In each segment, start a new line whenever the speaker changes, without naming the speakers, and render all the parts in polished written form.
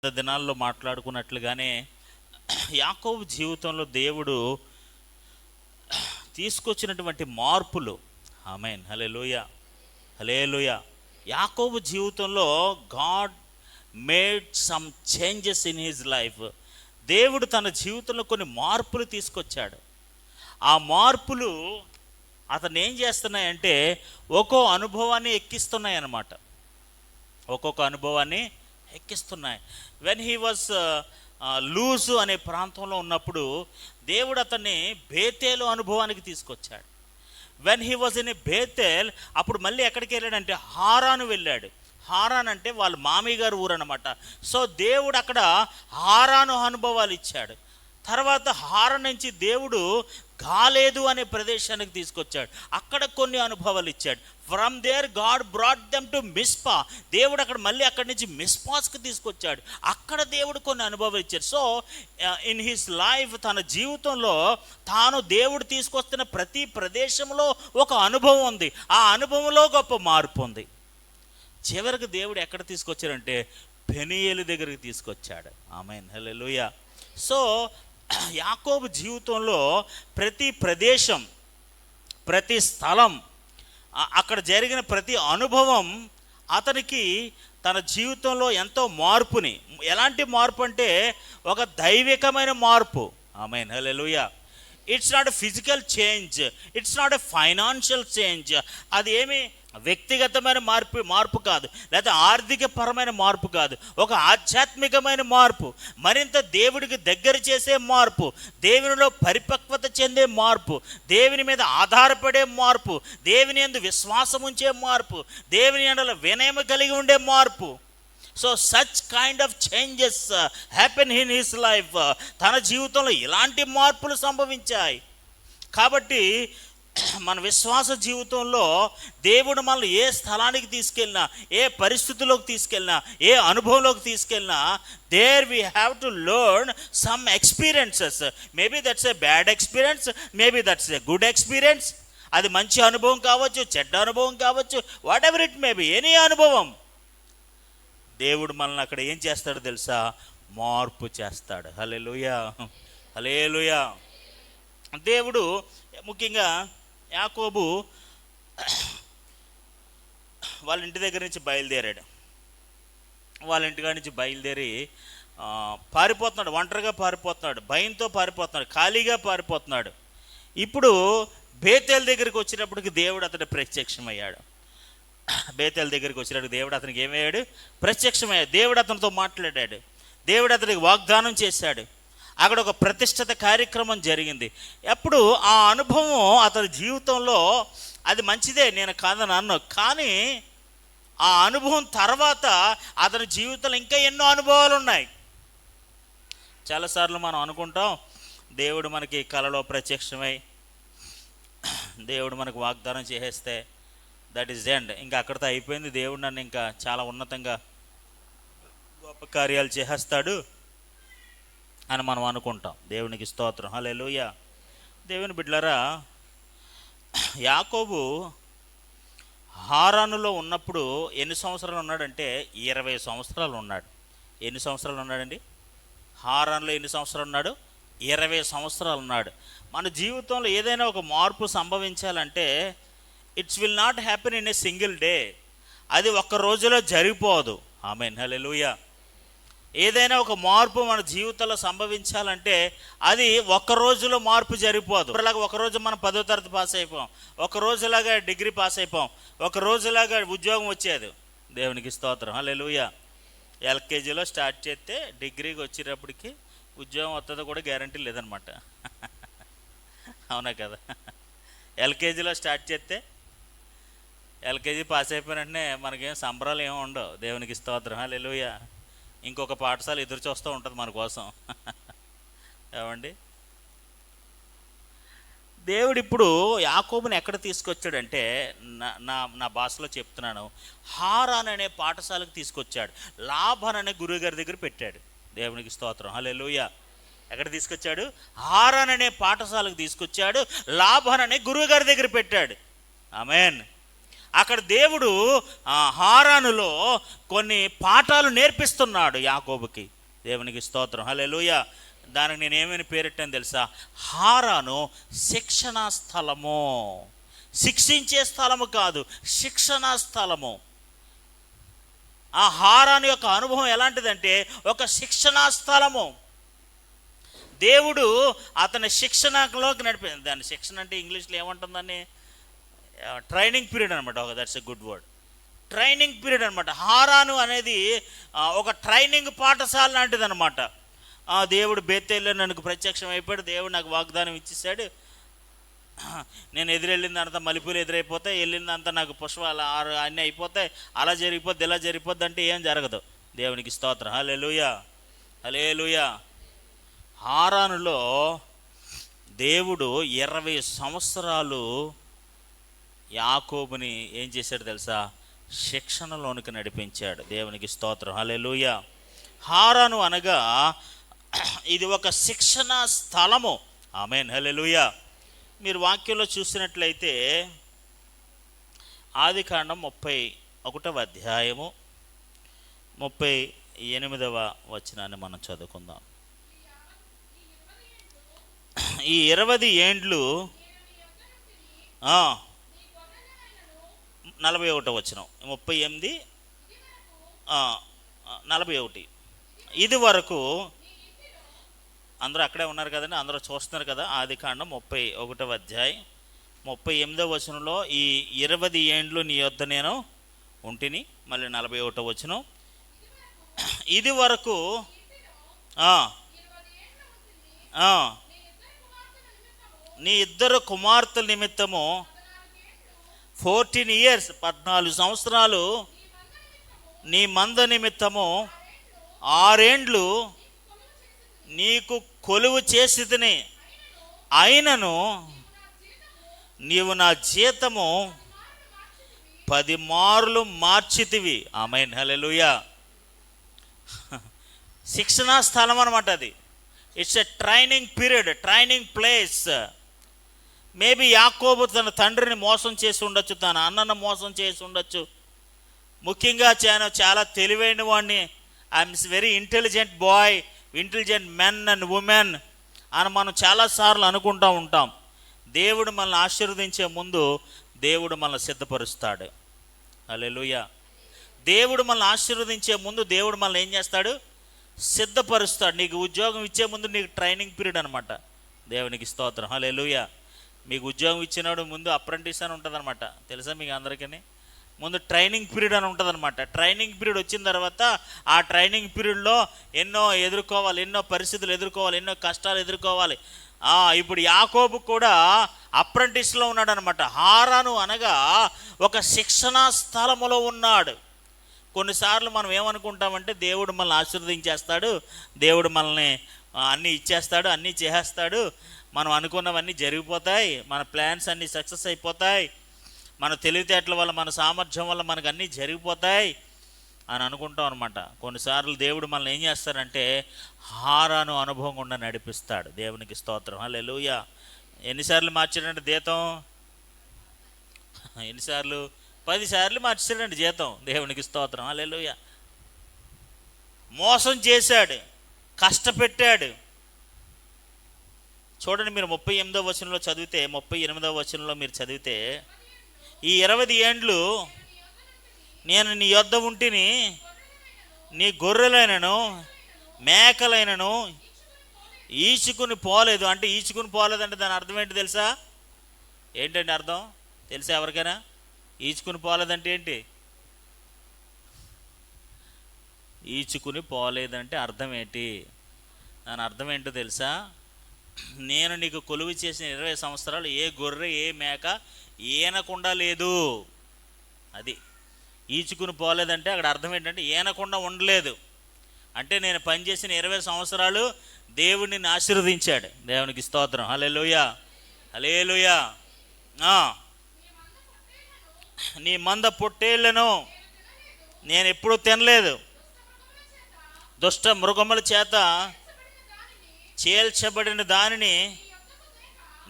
దినాల్లో మాట్లాడుకున్నట్లుగానే యాకోబు జీవితంలో దేవుడు తీసుకొచ్చినటువంటి మార్పులు, ఆమేన్, హల్లెలూయా, హల్లెలూయా. యాకోబు జీవితంలో God made some changes in his life. దేవుడు తన జీవితంలో కొన్ని మార్పులు తీసుకొచ్చాడు. ఆ మార్పులు అతను ఏం చేస్తున్నాయంటే ఒక్కో అనుభవాన్ని ఎక్కిస్తున్నాయి అన్నమాట. ఒక్కొక్క అనుభవాన్ని ఎక్కిస్తున్నాయి. వెన్ హీ వాజ్ లూజు అనే ప్రాంతంలో ఉన్నప్పుడు దేవుడు అతన్ని బేతేలు అనుభవానికి తీసుకొచ్చాడు. When he was in a Bethel, అప్పుడు మళ్ళీ ఎక్కడికి వెళ్ళాడంటే హారాను వెళ్ళాడు. హారాన్ అంటే వాళ్ళ మామయ్య గారు ఊరు అనమాట. సో దేవుడు అక్కడ హారాను అనుభవాలు ఇచ్చాడు. తర్వాత హారాన్ నుంచి దేవుడు గాలేదు అనే ప్రదేశానికి తీసుకొచ్చాడు. అక్కడ కొన్ని అనుభవాలు ఇచ్చాడు. From there God brought them to Mizpah. దేవుడు అక్కడ మళ్ళీ అక్కడి నుంచి మిస్పాస్కి తీసుకొచ్చాడు. అక్కడ దేవుడు కొన్ని అనుభవాలు ఇచ్చాడు. సో ఇన్ హిస్ లైఫ్, తన జీవితంలో తాను దేవుడు తీసుకొస్తున్న ప్రతి ప్రదేశంలో ఒక అనుభవం ఉంది. ఆ అనుభవంలో గొప్ప మార్పు ఉంది. చివరికి దేవుడు ఎక్కడ తీసుకొచ్చాడంటే పెనీయేలు దగ్గరికి తీసుకొచ్చాడు. ఆమేన్, హల్లెలూయా. సో యాకోబు జీవితంలో ప్రతి ప్రదేశం, ప్రతి స్థలం, అక్కడ జరిగిన ప్రతి అనుభవం అతనికి తన జీవితంలో ఎంతో మార్పుని, ఎలాంటి మార్పు అంటే ఒక దైవికమైన మార్పు. Amen, hallelujah. It's not a physical change, it's not a financial change. అది ఏమి వ్యక్తిగతమైన మార్పు కాదు, లేదా ఆర్థిక పరమైన మార్పు కాదు. ఒక ఆధ్యాత్మికమైన మార్పు, మరింత దేవుడికి దగ్గర చేసే మార్పు, దేవునిలో పరిపక్వత చెందే మార్పు, దేవుని మీద ఆధారపడే మార్పు, దేవుని యందు విశ్వాసం ఉంచే మార్పు, దేవుని యందు వినయం కలిగి ఉండే మార్పు. So such kind of changes happen in his life. తన జీవితంలో ఇలాంటి మార్పులు సంభవించాయి. కాబట్టి మన విశ్వాస జీవితంలో దేవుడు మనల్ని ఏ స్థలానికి తీసుకెళ్ళినా, ఏ పరిస్థితుల్లోకి తీసుకెళ్ళినా, ఏ అనుభవంలోకి తీసుకెళ్ళినా, there we have to learn some experiences. Maybe that's a bad experience, maybe that's a good experience. అది మంచి అనుభవం కావచ్చు, చెడ్డ అనుభవం కావచ్చు, whatever it maybe, any అనుభవం. దేవుడు మనల్ని అక్కడ ఏం చేస్తాడో తెలుసా? మార్పు చేస్తాడు. హల్లెలూయా, హల్లెలూయా. దేవుడు ముఖ్యంగా యాకోబు వాళ్ళ ఇంటి దగ్గర నుంచి బయలుదేరాడు. వాళ్ళ ఇంటికాడ నుంచి బయలుదేరి పారిపోతున్నాడు, ఒంటరిగా పారిపోతున్నాడు, భయంతో పారిపోతున్నాడు, ఖాళీగా పారిపోతున్నాడు. ఇప్పుడు బేతేల్ దగ్గరికి వచ్చినప్పటికి దేవుడు అతను ప్రత్యక్షమయ్యాడు. బేతేల్ దగ్గరికి వచ్చినప్పుడు దేవుడు అతనికి ఏమయ్యాడు? ప్రత్యక్షమయ్యాడు. దేవుడు అతనితో మాట్లాడాడు. దేవుడు అతనికి వాగ్దానం చేశాడు. అక్కడ ఒక ప్రతిష్ఠిత కార్యక్రమం జరిగింది. అప్పుడు ఆ అనుభవం అతని జీవితంలో అది మంచిదే, నేను కాదని అన్నాను. కానీ ఆ అనుభవం తర్వాత అతని జీవితంలో ఇంకా ఎన్నో అనుభవాలు ఉన్నాయి. చాలాసార్లు మనం అనుకుంటాం దేవుడు మనకి కలలో ప్రత్యక్షమై దేవుడు మనకు వాగ్దానం చేసేస్తే దట్ ఈస్ ఎండ్, ఇంకా అక్కడితో అయిపోయింది, దేవుడు నన్ను ఇంకా చాలా ఉన్నతంగా గొప్ప కార్యాలు చేసేస్తాడు అని మనం అనుకుంటాం. దేవునికి స్తోత్రం, హల్లెలూయా. దేవుని బిడ్డలారా, యాకోబు హారానులో ఉన్నప్పుడు ఎన్ని సంవత్సరాలు ఉన్నాడంటే 20 సంవత్సరాలు ఉన్నాడు. ఎన్ని సంవత్సరాలు ఉన్నాడండి? హారానులో ఎన్ని సంవత్సరాలు ఉన్నాడు? 20 సంవత్సరాలు ఉన్నాడు. మన జీవితంలో ఏదైనా ఒక మార్పు సంభవించాలంటే it's will not happen in a single day. అది ఒక్క రోజులో జరిగిపోదు. ఆమేన్, హల్లెలూయా. ఏదైనా ఒక మార్పు మన జీవితంలో సంభవించాలంటే అది ఒక్క రోజులో మార్పు జరిగిపోదు. ఇలాగ ఒకరోజు మనం 10వ తరగతి పాస్ అయిపోం, ఒక రోజులాగా డిగ్రీ పాస్ అయిపోం, ఒక రోజులాగా ఉద్యోగం వచ్చేది. దేవునికి స్తోత్రం, హల్లెలూయా. ఎల్కేజీలో స్టార్ట్ చేస్తే డిగ్రీకి వచ్చేటప్పటికి ఉద్యోగం వస్తుందో కూడా గ్యారంటీ లేదనమాట. అవునా కదా? ఎల్కేజీలో స్టార్ట్ చేస్తే ఎల్కేజీ పాస్ అయిపోయిన వెంటనే మనకేం సంబరాలు ఏమి ఉండవు. దేవునికి స్తోత్రం, హల్లెలూయా. ఇంకొక పాఠశాల ఎదురు చూస్తూ ఉంటుంది మన కోసం. ఏమండి, దేవుడు ఇప్పుడు యాకోబుని ఎక్కడ తీసుకొచ్చాడంటే, నా భాషలో చెప్తున్నాను, హారాన్ అనే పాఠశాలకు తీసుకొచ్చాడు. లాబాన్ అనే గురువుగారి దగ్గర పెట్టాడు. దేవునికి స్తోత్రం, హల్లెలూయా. ఎక్కడ తీసుకొచ్చాడు? హారాన్ అనే పాఠశాలకు తీసుకొచ్చాడు. లాబాన్ అనే గురువుగారి దగ్గర పెట్టాడు. ఆమేన్. అక్కడ దేవుడు హారానులో కొన్ని పాఠాలు నేర్పిస్తున్నాడు యాకోబుకి. దేవునికి స్తోత్రం, హల్లెలూయా. దానికి నేను ఏమైనా పేరెట్టాను తెలుసా? హారాను శిక్షణా స్థలము. శిక్షించే స్థలము కాదు, శిక్షణా స్థలము. ఆ హారాను యొక్క అనుభవం ఎలాంటిదంటే ఒక శిక్షణా స్థలము. దేవుడు అతని శిక్షణలోకి నడిపి, దాని శిక్షణ అంటే ఇంగ్లీష్లో ఏమంటుందని, ట్రైనింగ్ పీరియడ్ అనమాట. That's a good word, training period అనమాట. హారాను అనేది ఒక ట్రైనింగ్ పాఠశాల లాంటిది అనమాట. దేవుడు బేతేల్లో నాకు ప్రత్యక్షం అయిపోయాడు, దేవుడు నాకు వాగ్దానం ఇచ్చేసాడు. నేను ఎదురెళ్ళిందంతా మలుపులు ఎదురైపోతాయి, వెళ్ళిందంతా నాకు పుష్పాలు అన్నీ అయిపోతాయి, అలా జరిగిపోద్ది ఇలా జరిగిపోద్ది అంటే ఏం జరగదు. దేవునికి స్తోత్రం, హల్లెలూయా, హల్లెలూయా. హారానులో దేవుడు 20 సంవత్సరాలు యాకోబుని ఏం చేశాడు తెలుసా? శిక్షణలోనికి నడిపించాడు. దేవునికి స్తోత్రం, హల్లెలూయా. హారాను అనగా ఇది ఒక శిక్షణ స్థలము. ఆమేన్, హల్లెలూయా. మీరు వాక్యంలో చూసినట్లయితే ఆదికాండం 31వ అధ్యాయము 38వ వచనాన్ని మనం చదువుకుందాం. ఈ 20 ఏండ్లు 41వ వచనం, 38 41. ఇది వరకు అందరూ అక్కడే ఉన్నారు కదండి, అందరూ చూస్తున్నారు కదా. ఆదికాండం 31వ అధ్యాయం 38వ వచనంలో ఈ 20 ఏండ్లు నీ యొద్ద నేను ఉంటిని. మళ్ళీ 41వ వచనం, ఇది వరకు నీ 2 కుమార్తెల నిమిత్తము 14 years 14 సంవత్సరాలు నీ మంద నిమిత్తము 6 ఏండ్లు నీకు కొలువు చేసితిని, అయినను నీవు నా జీతము 10 మార్లు మార్చితివి. ఆమేన్, హల్లెలూయా. శిక్షణా స్థలం అనమాట అది. It's a training period, training place. Maybe యాకోబు తన తండ్రిని మోసం చేసి ఉండొచ్చు, తన అన్నను మోసం చేసి ఉండొచ్చు. ముఖ్యంగా చాలా తెలివైన వాడిని, I'm very intelligent boy, intelligent men and women అని మనం చాలాసార్లు అనుకుంటూ ఉంటాం. దేవుడు మనల్ని ఆశీర్వదించే ముందు దేవుడు మనల్ని సిద్ధపరుస్తాడు. హల్లెలూయా. దేవుడు మనల్ని ఆశీర్వదించే ముందు దేవుడు మనల్ని ఏం చేస్తాడు? సిద్ధపరుస్తాడు. నీకు ఉద్యోగం ఇచ్చే ముందు నీకు ట్రైనింగ్ పీరియడ్ అనమాట. దేవునికి స్తోత్రం, హల్లెలూయా. మీకు ఉద్యోగం ఇచ్చినాడు ముందు అప్రెంటిస్ అని ఉంటుంది అనమాట. తెలుసా మీకు అందరికీ? ముందు ట్రైనింగ్ పీరియడ్ అని ఉంటుంది అనమాట. ట్రైనింగ్ పీరియడ్ వచ్చిన తర్వాత ఆ ట్రైనింగ్ పీరియడ్లో ఎన్నో ఎదుర్కోవాలి, ఎన్నో పరిస్థితులు ఎదుర్కోవాలి, ఎన్నో కష్టాలు ఎదుర్కోవాలి. ఇప్పుడు యాకోబు కూడా అప్రెంటిస్లో ఉన్నాడు అనమాట. హారాను అనగా ఒక శిక్షణా స్థలములో ఉన్నాడు. కొన్నిసార్లు మనం ఏమనుకుంటామంటే దేవుడు మనల్ని ఆశీర్వదించేస్తాడు, దేవుడు మనల్ని అన్నీ ఇచ్చేస్తాడు, అన్నీ చేసేస్తాడు, మనం అనుకున్నవన్నీ జరిగిపోతాయి, మన ప్లాన్స్ అన్నీ సక్సెస్ అయిపోతాయి, మన తెలివితేటల వల్ల మన సామర్థ్యం వల్ల మనకు అన్నీ జరిగిపోతాయి అని అనుకుంటాం అనమాట. కొన్నిసార్లు దేవుడు మనల్ని ఏం చేస్తారంటే హారాను అనుభవం గుండా నడిపిస్తాడు. దేవునికి స్తోత్రం, హల్లెలూయా. ఎన్నిసార్లు మార్చాడంటే జీతం? ఎన్నిసార్లు? 10 సార్లు మార్చాడండి జీతం. దేవునికి స్తోత్రం, హల్లెలూయా. మోసం చేశాడు, కష్టపెట్టాడు. చూడండి, మీరు 38వ వచనంలో చదివితే, 38వ వచనంలో మీరు చదివితే, ఈ 20 ఏండ్లు నేను నీ యొద్ద ఉంటిని, నీ గొర్రెలైనను మేకలైనను ఈచుకుని పోలేదు. అంటే ఈచుకుని పోలేదంటే దాని అర్థం ఏంటి తెలుసా? ఏంటండి అర్థం తెలుసా ఎవరికైనా? ఈచుకుని పోలేదంటే ఏంటి? ఈచుకుని పోలేదంటే అర్థం ఏంటి? దాని అర్థం ఏంటో తెలుసా? నేను నీకు కొలువు చేసిన 20 సంవత్సరాలు ఏ గొర్రె ఏ మేక ఈనకుండా లేదు. అది ఈచుకుని పోలేదంటే అక్కడ అర్థం ఏంటంటే ఈనకుండా ఉండలేదు. అంటే నేను పనిచేసిన 20 సంవత్సరాలు దేవుడిని ఆశీర్వదించాడు. దేవునికి స్తోత్రం, హల్లెలూయా, హల్లెలూయా. నీ మంద పొట్టేళ్లను నేను ఎప్పుడూ తినలేదు, దుష్ట మృగముల చేత చేల్చబడిన దానిని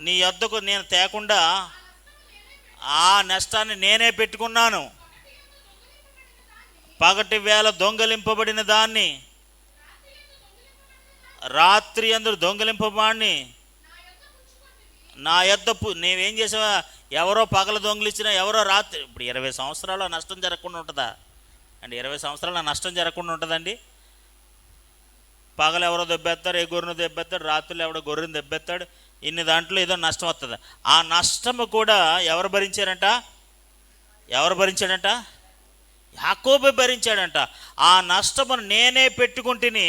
నీ యొద్దకు నేను తేకుండా ఆ నష్టాన్ని నేనే పెట్టుకున్నాను. పగటి వేళ దొంగలింపబడిన దాన్ని, రాత్రి అందరూ దొంగలింపబాడిని నా యొద్ద నేనేం చేసావా? ఎవరో పగల దొంగలిచ్చినా, ఎవరో రాత్రి. ఇప్పుడు 20 సంవత్సరాల నష్టం జరగకుండా ఉంటుందా అండి? 20 సంవత్సరాల నష్టం జరగకుండా ఉంటుందండి? పగలు ఎవరో దెబ్బెత్తారు, ఏ గొర్రెను దెబ్బెత్తాడు, రాత్రులు ఎవడో గొర్రెను దెబ్బెత్తాడు, ఇన్ని దాంట్లో ఏదో నష్టం వస్తుంది. ఆ నష్టము కూడా ఎవరు భరించారంట? ఎవరు భరించాడంట? యాకోబు భరించాడంట. ఆ నష్టమును నేనే పెట్టుకుంటుని.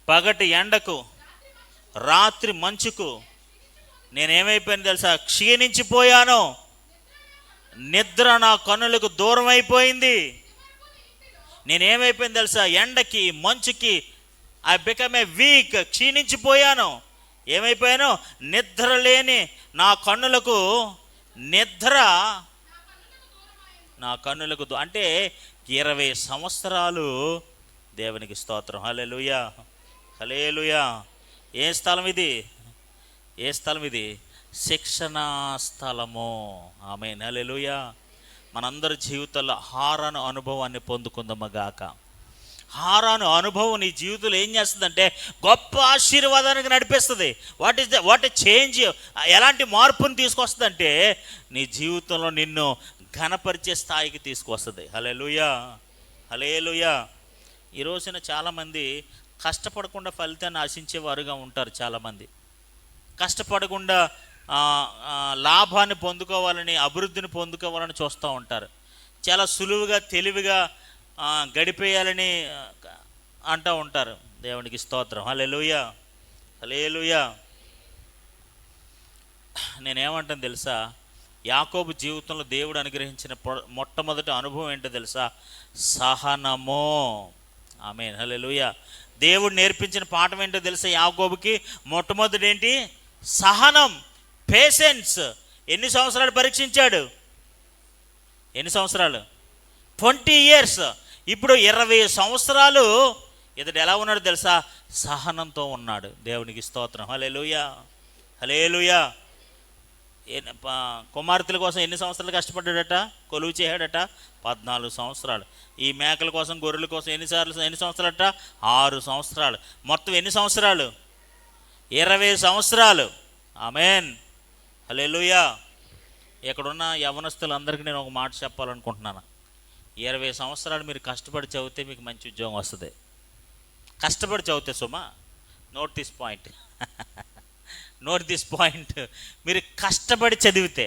పగటి ఎండకు రాత్రి మంచుకు నేనేమైపోయాను తెలుసా? క్షీణించిపోయాను. నిద్ర నా కన్నులకు దూరం అయిపోయింది. నేనేమైపోయింది తెలుసా? ఎండకి మంచుకి ఐ బికమ్ ఏ వీక్. క్షీణించిపోయాను. ఏమైపోయాను? నిద్ర లేని నా కన్నులకు, నిద్ర నా కన్నులకు అంటే 20 సంవత్సరాలు. దేవునికి స్తోత్రం. హల్లెలూయా, హల్లెలూయా. ఏ స్థలం ఇది? ఏ స్థలం ఇది? శిక్షణా స్థలము. ఆమేన్, హల్లెలూయా. మనందరి జీవితంలో హారాను అనుభవాన్ని పొందుకుందామగాక. హారాను అనుభవం నీ జీవితంలో ఏం చేస్తుందంటే గొప్ప ఆశీర్వాదానికి నడిపిస్తుంది. వాట్ చేంజ్, ఎలాంటి మార్పుని తీసుకొస్తుందంటే నీ జీవితంలో నిన్ను ఘనపరిచే స్థాయికి తీసుకొస్తుంది. హల్లెలూయా, హల్లెలూయా. ఈ రోజున చాలామంది కష్టపడకుండా ఫలితాన్ని ఆశించేవారుగా ఉంటారు. చాలామంది కష్టపడకుండా లాభాన్ని పొందుకోవాలని, అభివృద్ధిని పొందుకోవాలని చూస్తూ ఉంటారు. చాలా సులువుగా, తెలివిగా గడిపేయాలని అంటూ ఉంటారు. దేవునికి స్తోత్రం. హల్లెలూయా, హల్లెలూయా. నేనేమంటాను తెలుసా? యాకోబు జీవితంలో దేవుడు అనుగ్రహించిన మొట్టమొదటి అనుభవం ఏంటో తెలుసా? సహనము. ఆమేన్, హల్లెలూయా. దేవుడు నేర్పించిన పాఠం ఏంటో తెలుసా? యాకోబుకి మొట్టమొదటి ఏంటి? సహనం, పేషెన్స్. ఎన్ని సంవత్సరాలు పరీక్షించాడు? ఎన్ని సంవత్సరాలు? 20 years. ఇప్పుడు 20 సంవత్సరాలు ఇతడు ఎలా ఉన్నాడు తెలుసా? సహనంతో ఉన్నాడు. దేవునికి స్తోత్రం. హల్లెలూయా, హల్లెలూయా. కుమార్తెల కోసం ఎన్ని సంవత్సరాలు కష్టపడ్డాడట? కొలువు చేశాడట 14 సంవత్సరాలు. ఈ మేకల కోసం, గొర్రెల కోసం ఎన్ని సంవత్సరాలట? 6 సంవత్సరాలు. మొత్తం ఎన్ని సంవత్సరాలు? 20 సంవత్సరాలు. ఆమేన్, హల్లెలూయా. ఇక్కడున్న యవనస్తులందరికీ నేను ఒక మాట చెప్పాలనుకుంటున్నాను. 20 సంవత్సరాలు మీరు కష్టపడి చదివితే మీకు మంచి ఉద్యోగం వస్తుంది. కష్టపడి చదివితే సుమా, note this point, note this point. మీరు కష్టపడి చదివితే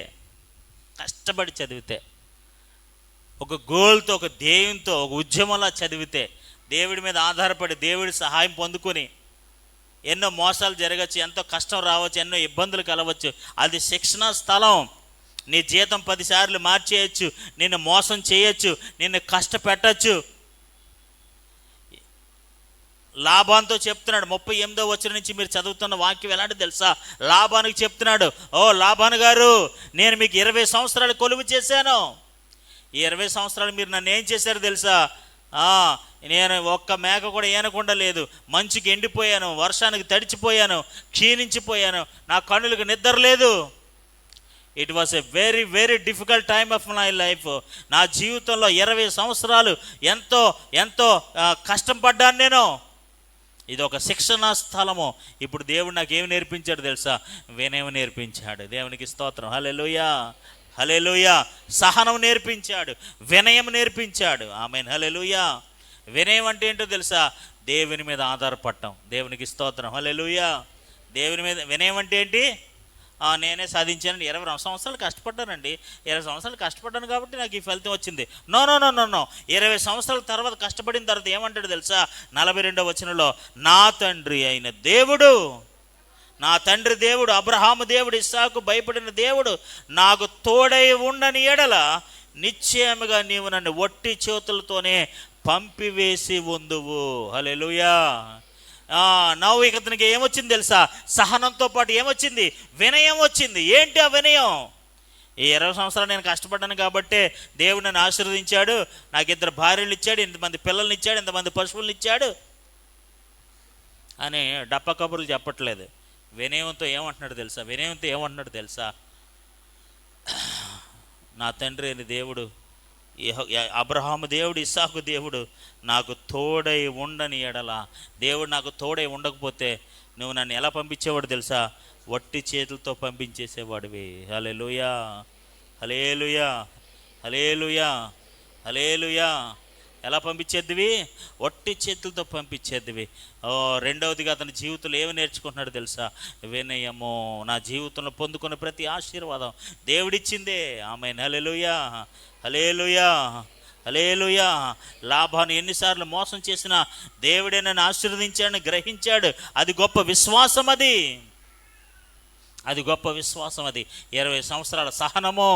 ఒక గోల్తో, ఒక ధ్యేయంతో, ఒక ఉద్యమంలా చదివితే, దేవుడి మీద ఆధారపడి దేవుడి సహాయం పొందుకొని, ఎన్నో మోసాలు జరగచ్చు, ఎంతో కష్టం రావచ్చు, ఎన్నో ఇబ్బందులు కలవచ్చు. అది శిక్షణా స్థలం. నీ జీతం 10 సార్లు మార్చేయచ్చు, నిన్ను మోసం చేయొచ్చు, నిన్ను కష్టపెట్టచ్చు. లాభాంతో చెప్తున్నాడు. 38వ వచనం నుంచి మీరు చదువుతున్న వాక్యం ఎలాంటి తెలుసా? లాభానికి చెప్తున్నాడు, ఓ లాభాను గారు, నేను మీకు 20 సంవత్సరాలు కొలువు చేశాను. ఈ 20 సంవత్సరాలు మీరు నన్ను ఏం చేశారు తెలుసా? నేను ఒక్క మేక కూడా ఏనకుండా లేదు, మంచుకి ఎండిపోయాను, వర్షానికి తడిచిపోయాను, క్షీణించిపోయాను, నా కన్నులకు నిద్ర లేదు. It was a very very difficult time of my life. నా జీవితంలో 20 సంవత్సరాలు ఎంతో ఎంతో కష్టం పడ్డాను నేను. ఇది ఒక శిక్షణా స్థలము. ఇప్పుడు దేవుడు నాకు ఏమి నేర్పించాడు తెలుసా? వినయం నేర్పించాడు. దేవునికి స్తోత్రం. హల్లెలూయా, హల్లెలూయా. సహనం నేర్పించాడు, వినయం నేర్పించాడు. ఆమేన్, హల్లెలూయా. వినయం అంటే ఏంటో తెలుసా? దేవుని మీద ఆధారపడటం. దేవునికి స్తోత్రం. హల్లెలూయా. దేవుని మీద వినయం అంటే ఏంటి? నేనే సాధించానండి, 20 సంవత్సరాలు కష్టపడ్డానండి, 20 సంవత్సరాలు కష్టపడ్డాను కాబట్టి నాకు ఈ ఫలితం వచ్చింది. No no no no no. 20 సంవత్సరాల తర్వాత కష్టపడిన తర్వాత ఏమంటాడు తెలుసా? 42వ వచనంలో, నా తండ్రి అయిన దేవుడు, నా తండ్రి దేవుడు, అబ్రహాము దేవుడు, ఇస్సాకు భయపడిన దేవుడు నాకు తోడై ఉండని ఎడల నిశ్చయముగా నీవు నన్ను ఒట్టి చేతులతోనే పంపివేసి ఉందువు. హల్లెలూయా. నవ్వు ఇతనికి ఏమొచ్చింది తెలుసా? సహనంతో పాటు ఏమొచ్చింది? వినయం వచ్చింది. ఏంటి ఆ వినయం? ఈ 20 సంవత్సరాలు నేను కష్టపడ్డాను కాబట్టే దేవుడు నన్ను ఆశీర్వదించాడు, నాకు 2 భార్యలు ఇచ్చాడు, ఇంతమంది పిల్లల్ని ఇచ్చాడు, ఇంతమంది పశువులను ఇచ్చాడు అని డప్ప కబుర్లు చెప్పట్లేదు. వినయంతో ఏమంటున్నాడు తెలుసా? నా తండ్రి అని దేవుడు, అబ్రహాము దేవుడు, ఇస్సాకు దేవుడు నాకు తోడై ఉండని ఎడల, దేవుడు నాకు తోడై ఉండకపోతే నువ్వు నన్ను ఎలా పంపించేవాడు తెలుసా? వట్టి చేతులతో పంపించేసేవాడివి. హల్లెలూయా, హల్లెలూయా, హల్లెలూయా, హల్లెలూయా. ఎలా పంపించేద్దివి? వట్టి చేతులతో పంపించేద్దివి. రెండవదిగా అతని జీవితంలో ఏమి నేర్చుకుంటున్నాడు తెలుసా? వినయము. నా జీవితంలో పొందుకున్న ప్రతి ఆశీర్వాదం దేవుడిచ్చిందే. ఆమేన్. హల్లెలూయా, హల్లెలూయా, హల్లెలూయా. లాభాన్ని ఎన్నిసార్లు మోసం చేసినా దేవుడే నన్ను ఆశీర్వదించాడని గ్రహించాడు. అది గొప్ప విశ్వాసం, అది గొప్ప విశ్వాసం. అది 20 సంవత్సరాల సహనము,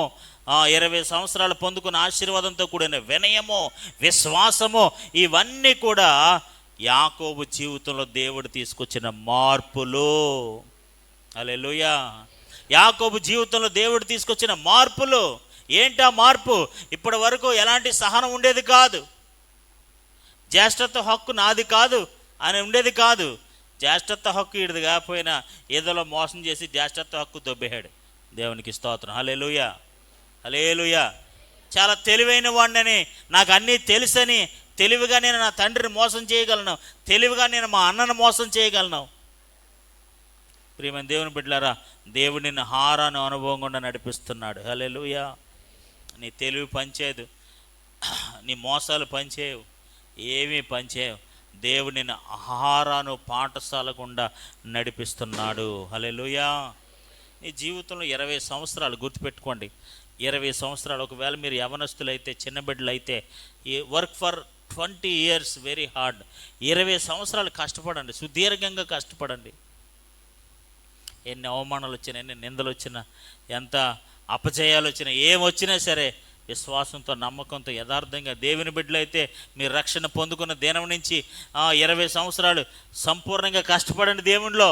20 సంవత్సరాలు పొందుకున్న ఆశీర్వాదంతో కూడిన వినయము, విశ్వాసము, ఇవన్నీ కూడా యాకోబు జీవితంలో దేవుడు తీసుకొచ్చిన మార్పులు. హల్లెలూయా. యాకోబు జీవితంలో దేవుడు తీసుకొచ్చిన మార్పులు. ఏంటా మార్పు? ఇప్పటి వరకు ఎలాంటి సహనం ఉండేది కాదు, జ్యేష్ఠత్వ హక్కు నాది కాదు అని ఉండేది కాదు. జ్యేష్ఠత్వ హక్కు ఇడిది కాకపోయినా ఏదోలో మోసం చేసి జ్యేష్ఠత్వ హక్కు దొబ్బేశాడు. దేవునికి స్తోత్రం. హల్లెలూయా, హల్లెలూయా. చాలా తెలివైన వాడిని, నాకు అన్నీ తెలుసని తెలివిగా నేను నా తండ్రిని మోసం చేయగలను, తెలివిగా నేను మా అన్నను మోసం చేయగలను. ప్రియమైన దేవుని బిడ్డలారా, దేవుడు నిన్ను హారాను అనుభవం గుండా నడిపిస్తున్నాడు. హల్లెలూయా. నీ తెలివి పనిచేయదు, నీ మోసాలు పనిచేయవు, ఏమీ పనిచేయవు. దేవుడు నిన్ను హారాను పాఠశాల గుండా నడిపిస్తున్నాడు. హల్లెలూయా. నీ జీవితంలో 20 సంవత్సరాలు గుర్తుపెట్టుకోండి. 20 సంవత్సరాలు, ఒకవేళ మీరు యవనస్తులైతే, చిన్న బిడ్డలు అయితే, work for 20 years very hard. 20 సంవత్సరాలు కష్టపడండి, సుదీర్ఘంగా కష్టపడండి. ఎన్ని అవమానాలు వచ్చినా, ఎన్ని నిందలు వచ్చినా, ఎంత అపజయాలు వచ్చినా, ఏమొచ్చినా సరే విశ్వాసంతో, నమ్మకంతో, యథార్థంగా దేవుని బిడ్డలైతే మీరు రక్షణ పొందుకున్న దినం నుంచి 20 సంవత్సరాలు సంపూర్ణంగా కష్టపడండి దేవునిలో.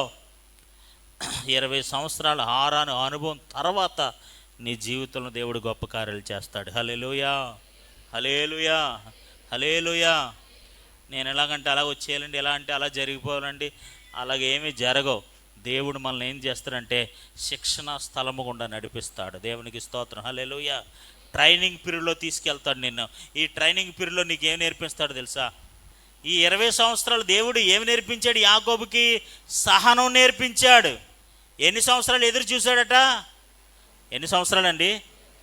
20 సంవత్సరాల హారాను అనుభవం తర్వాత నీ జీవితంలో దేవుడు గొప్ప కార్యాలు చేస్తాడు. హల్లెలూయా, హల్లెలూయా, హల్లెలూయా. నేను ఎలాగంటే అలా వచ్చేయాలండి, ఎలా అంటే అలా జరిగిపోవాలండి, అలాగేమీ జరగవు. దేవుడు మనల్ని ఏం చేస్తాడంటే శిక్షణ స్థలము గుండా నడిపిస్తాడు. దేవునికి స్తోత్రం. హల్లెలూయా. ట్రైనింగ్ పీరియడ్లో తీసుకెళ్తాడు నిన్ను. ఈ ట్రైనింగ్ పీరియడ్లో నీకు ఏం నేర్పిస్తాడు తెలుసా? ఈ 20 సంవత్సరాలు దేవుడు ఏమి నేర్పించాడు? యాకోబుకి సహనం నేర్పించాడు. ఎన్ని సంవత్సరాలు ఎదురు చూశాడట? ఎన్ని సంవత్సరాలండి?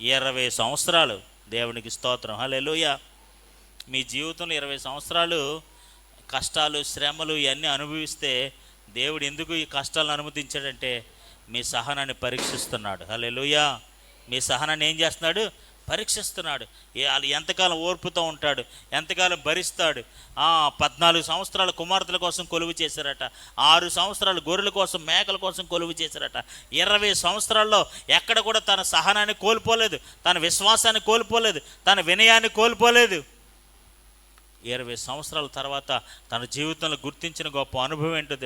20 సంవత్సరాలు. దేవునికి స్తోత్రం. హల్లెలూయా. మీ జీవితంలో 20 సంవత్సరాలు కష్టాలు, శ్రమలు ఇవన్నీ అనుభవిస్తే దేవుడు ఎందుకు ఈ కష్టాలను అనుమతించాడంటే మీ సహనాన్ని పరీక్షిస్తున్నాడు. హల్లెలూయా. మీ సహనాన్ని ఏం చేస్తున్నాడు? పరీక్షిస్తున్నాడు. ఎంతకాలం ఓర్పుతో ఉంటాడు, ఎంతకాలం భరిస్తాడు. 14 సంవత్సరాలు కుమార్తెల కోసం కొలువు చేశారట, 6 సంవత్సరాలు గొర్రెల కోసం, మేకల కోసం కొలువు చేశారట. 20 సంవత్సరాల్లో ఎక్కడ కూడా తన సహనాన్ని కోల్పోలేదు, తన విశ్వాసాన్ని కోల్పోలేదు, తన వినయాన్ని కోల్పోలేదు. 20 సంవత్సరాల తర్వాత తన జీవితంలో గుర్తించిన గొప్ప అనుభవం ఏంటో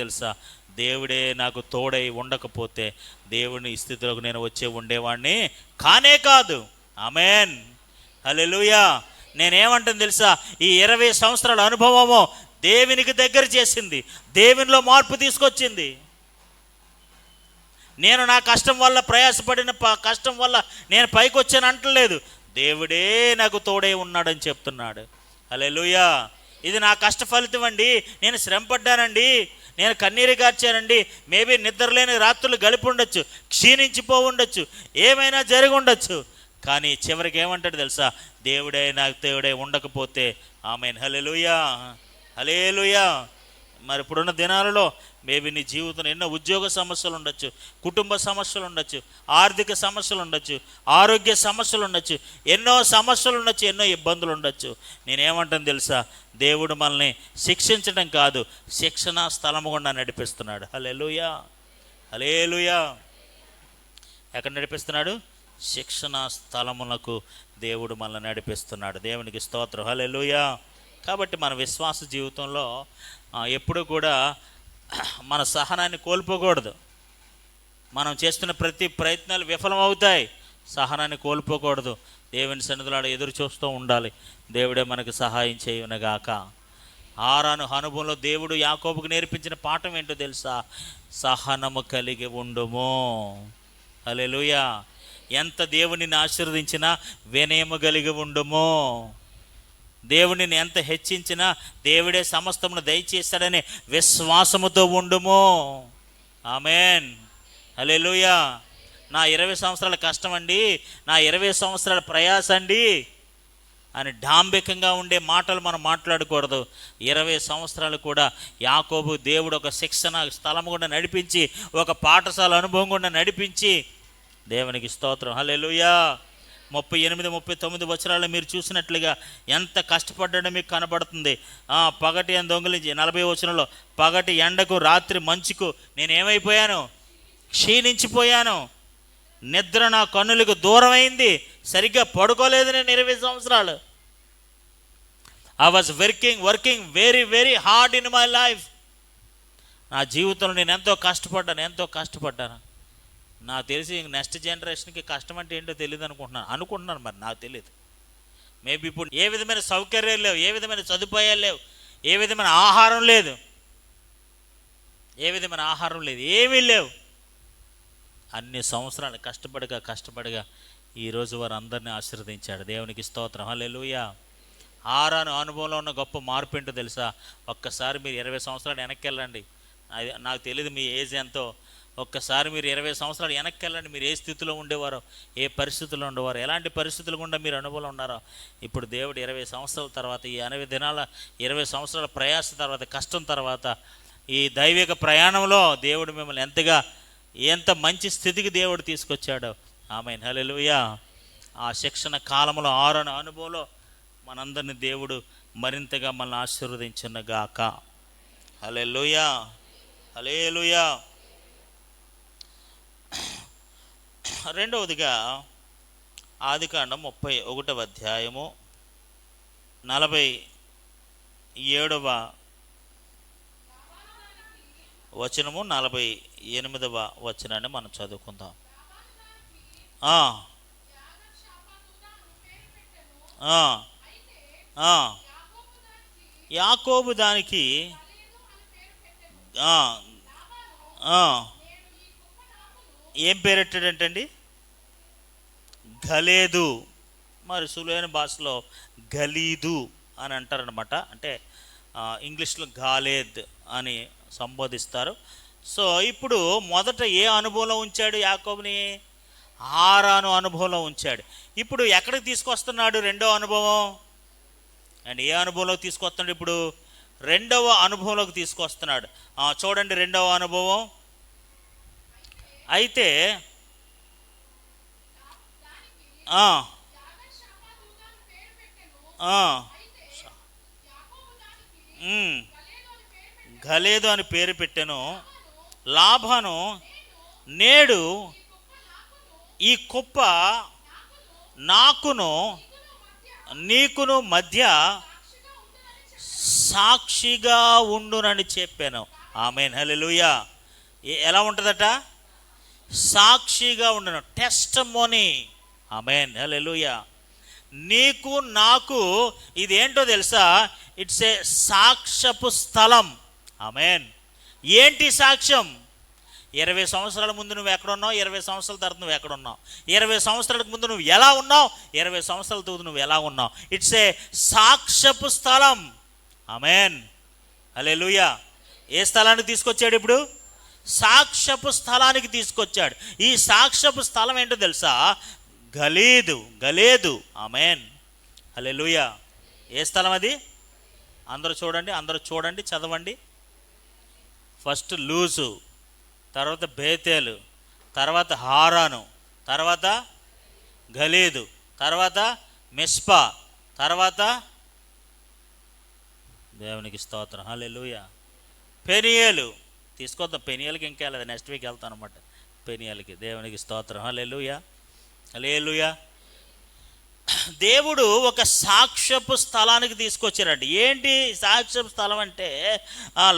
తెలుసా? దేవుడే నాకు తోడై ఉండకపోతే దేవుని స్థితిలోకి నేను ఉండేవాడిని కానే కాదు. ఆమేన్. హల్లెలూయా. నేనేమంటాను తెలుసా? ఈ 20 సంవత్సరాల అనుభవము దేవునికి దగ్గర చేసింది, దేవునిలో మార్పు తీసుకొచ్చింది. నేను నా కష్టం వల్ల, ప్రయాసపడిన కష్టం వల్ల నేను పైకి వచ్చాను అంటలేదు, దేవుడే నాకు తోడే ఉన్నాడని చెప్తున్నాడు. హల్లెలూయా. ఇది నా కష్ట ఫలితం అండి, నేను శ్రమ పడ్డానండి, నేను కన్నీరు గార్చానండి, మేబీ నిద్రలేని రాత్రులు గడిపి ఉండొచ్చు, క్షీణించిపో ఉండొచ్చు, ఏమైనా జరిగి ఉండొచ్చు, కానీ చివరికి ఏమంటాడు తెలుసా? దేవుడే నాకు దేవుడే ఉండకపోతే. ఆమేన్. హల్లెలూయా, హల్లెలూయా. మరి ఇప్పుడున్న దినాలలో మేబీ నీ జీవితంలో ఎన్నో ఉద్యోగ సమస్యలు ఉండొచ్చు, కుటుంబ సమస్యలు ఉండొచ్చు, ఆర్థిక సమస్యలు ఉండొచ్చు, ఆరోగ్య సమస్యలు ఉండొచ్చు, ఎన్నో సమస్యలు ఉండొచ్చు, ఎన్నో ఇబ్బందులు ఉండొచ్చు. నేనేమంటాను తెలుసా? దేవుడు మనల్ని శిక్షించడం కాదు, శిక్షణ స్థలము గుండా నడిపిస్తున్నాడు. హల్లెలూయా, హల్లెలూయా. ఎక్కడ నడిపిస్తున్నాడు? శిక్షణ స్థలములకు దేవుడు మనల్ని నడిపిస్తున్నాడు. దేవునికి స్తోత్రం. హల్లెలూయా. కాబట్టి మన విశ్వాస జీవితంలో ఎప్పుడూ కూడా మన సహనాన్ని కోల్పోకూడదు. మనం చేస్తున్న ప్రతి ప్రయత్నాలు విఫలమవుతాయి. సహనాన్ని కోల్పోకూడదు. దేవుని సన్నిధిలో ఎదురు చూస్తూ ఉండాలి. దేవుడే మనకు సహాయం చేయునగాక. హారాను అనుభవంలో దేవుడు యాకోబుకు నేర్పించిన పాఠం ఏంటో తెలుసా? సహనము కలిగి ఉండుము. హల్లెలూయా. ఎంత దేవునిని ఆశీర్వదించినా వినయము కలిగి ఉండుము. దేవుడిని ఎంత హెచ్చించినా దేవుడే సమస్తమును దయచేస్తాడనే విశ్వాసముతో ఉండుము. ఆమేన్. హల్లెలూయా. నా 20 సంవత్సరాల కష్టం అండి, నా 20 సంవత్సరాల ప్రయాస అండి అని డాంబికంగా ఉండే మాటలు మనం మాట్లాడకూడదు. 20 సంవత్సరాలు కూడా యాకోబు దేవుడు ఒక శిక్షణ స్థలం గుండా నడిపించి, ఒక పాఠశాల అనుభవం గుండా నడిపించి, దేవునికి స్తోత్రం. హల్లెలూయా. 38-39 వచనాలు మీరు చూసినట్లుగా ఎంత కష్టపడ్డాడో మీకు కనబడుతుంది. పగటి దొంగిలించి 40 వచనంలో పగటి ఎండకు రాత్రి మంచుకు నేనేమైపోయాను? క్షీణించిపోయాను. నిద్ర నా కన్నులకు దూరం అయింది. సరిగ్గా పడుకోలేదు నేను 20 సంవత్సరాలు. I was working very very hard in my life. నా జీవితంలో నేను ఎంతో కష్టపడ్డాను. నాకు తెలిసి నెక్స్ట్ జనరేషన్కి కష్టం అంటే ఏంటో తెలియదు అనుకుంటున్నాను. మరి నాకు తెలియదు. మేబీ ఇప్పుడు ఏ విధమైన సౌకర్యాలు లేవు, ఏ విధమైన సదుపాయాలు లేవు, ఏ విధమైన ఆహారం లేదు, ఏమీ లేవు. అన్ని సంవత్సరాలు కష్టపడగా ఈరోజు వారు అందరినీ ఆశీర్వదించాడు. దేవునికి స్తోత్రం. హల్లెలూయా. హారాను అనుభవంలో ఉన్న గొప్ప మార్పు ఏంటో తెలుసా? ఒక్కసారి మీరు 20 సంవత్సరాలు వెనక్కి వెళ్ళండి. నాకు తెలియదు మీ ఏజ్ ఎంతో. ఒక్కసారి మీరు 20 సంవత్సరాలు వెనక్కి వెళ్ళండి. మీరు ఏ స్థితిలో ఉండేవారో, ఏ పరిస్థితుల్లో ఉండేవారో, ఎలాంటి పరిస్థితులు గుండా మీరు అనుభవం ఉన్నారో. ఇప్పుడు దేవుడు 20 సంవత్సరాల తర్వాత, ఈ 80 దినాల 20 సంవత్సరాల ప్రయాస తర్వాత, కష్టం తర్వాత, ఈ దైవిక ప్రయాణంలో దేవుడు మిమ్మల్ని ఎంత మంచి స్థితికి దేవుడు తీసుకొచ్చాడో. ఆమేన్. హల్లెలూయా. ఆ శిక్షణ కాలంలో హారాను అనుభవంలో మనందరినీ దేవుడు మరింతగా మనల్ని ఆశీర్వదించునుగాక. హల్లెలూయా. హల్లెలూయా. రెండవదిగా ఆదికాండం 31వ అధ్యాయము 47వ వచనము 48వ వచనాన్ని మనం చదువుకుందాం. యాకోబు దానికి ఏం పేరెట్టాడంటండి? గలేదు. మరి సులువైన భాషలో గలీదు అని అంటారనమాట. అంటే ఇంగ్లీష్లో గాలేద్ అని సంబోధిస్తారు. సో ఇప్పుడు మొదట ఏ అనుభవంలో ఉంచాడు యాకోబుని? హారాను అనుభవంలో ఉంచాడు. ఇప్పుడు ఎక్కడికి తీసుకొస్తున్నాడు? రెండో అనుభవం. అండ్ ఏ అనుభవంలోకి తీసుకొస్తున్నాడు? ఇప్పుడు రెండవ అనుభవంలోకి తీసుకొస్తున్నాడు. చూడండి, రెండవ అనుభవం. అయితే గలేదు అని పేరు పెట్టెను. లాబాను, నేడు ఈ కుప్ప నాకును నీకును మధ్య సాక్షిగా ఉండునని చెప్పాను. ఆమేన్. హల్లెలూయా. ఎలా ఉంటుందట? సాక్షిగా ఉండును. టెస్టిమోనీ. ఆమేన్. హల్లెలూయా. నీకు నాకు ఇదేంటో తెలుసా? ఇట్స్ ఏ సాక్ష్యపు స్థలం. ఆమేన్. ఏంటి సాక్ష్యం? 20 సంవత్సరాల ముందు నువ్వు ఎక్కడున్నావు, 20 సంవత్సరాల తర్వాత నువ్వు ఎక్కడున్నావు, 20 సంవత్సరాలకు ముందు నువ్వు ఎలా ఉన్నావు, 20 సంవత్సరాల తర్వాత నువ్వు ఎలా ఉన్నావు. ఇట్స్ ఏ సాక్ష్యపు స్థలం. ఆమేన్. హల్లెలూయా. ఏ స్థలానికి తీసుకొచ్చాడు? ఇప్పుడు సాక్ష్యపు స్థలానికి తీసుకొచ్చాడు. ఈ సాక్ష్యపు స్థలం ఏంటో తెలుసా? గలేదు. ఆమేన్. హల్లెలూయా. ఏ స్థలం అది? అందరూ చూడండి, చదవండి. ఫస్ట్ లూజు, తర్వాత బేతేలు, తర్వాత హారాను, తర్వాత గలీదు, తర్వాత మిస్పా, తర్వాత దేవునికి స్తోత్రం. హల్లెలూయా. పెనియేలు తీసుకొద్దాం. పెనియేలకి ఇంకా వెళ్ళదు, నెక్స్ట్ వీక్ వెళ్తాను అనమాట పెనియేలకి. దేవునికి స్తోత్రం. హల్లెలూయా. హల్లెలూయా. దేవుడు ఒక సాక్ష్యపు స్థలానికి తీసుకొచ్చారండి. ఏంటి సాక్ష్యపు స్థలం అంటే,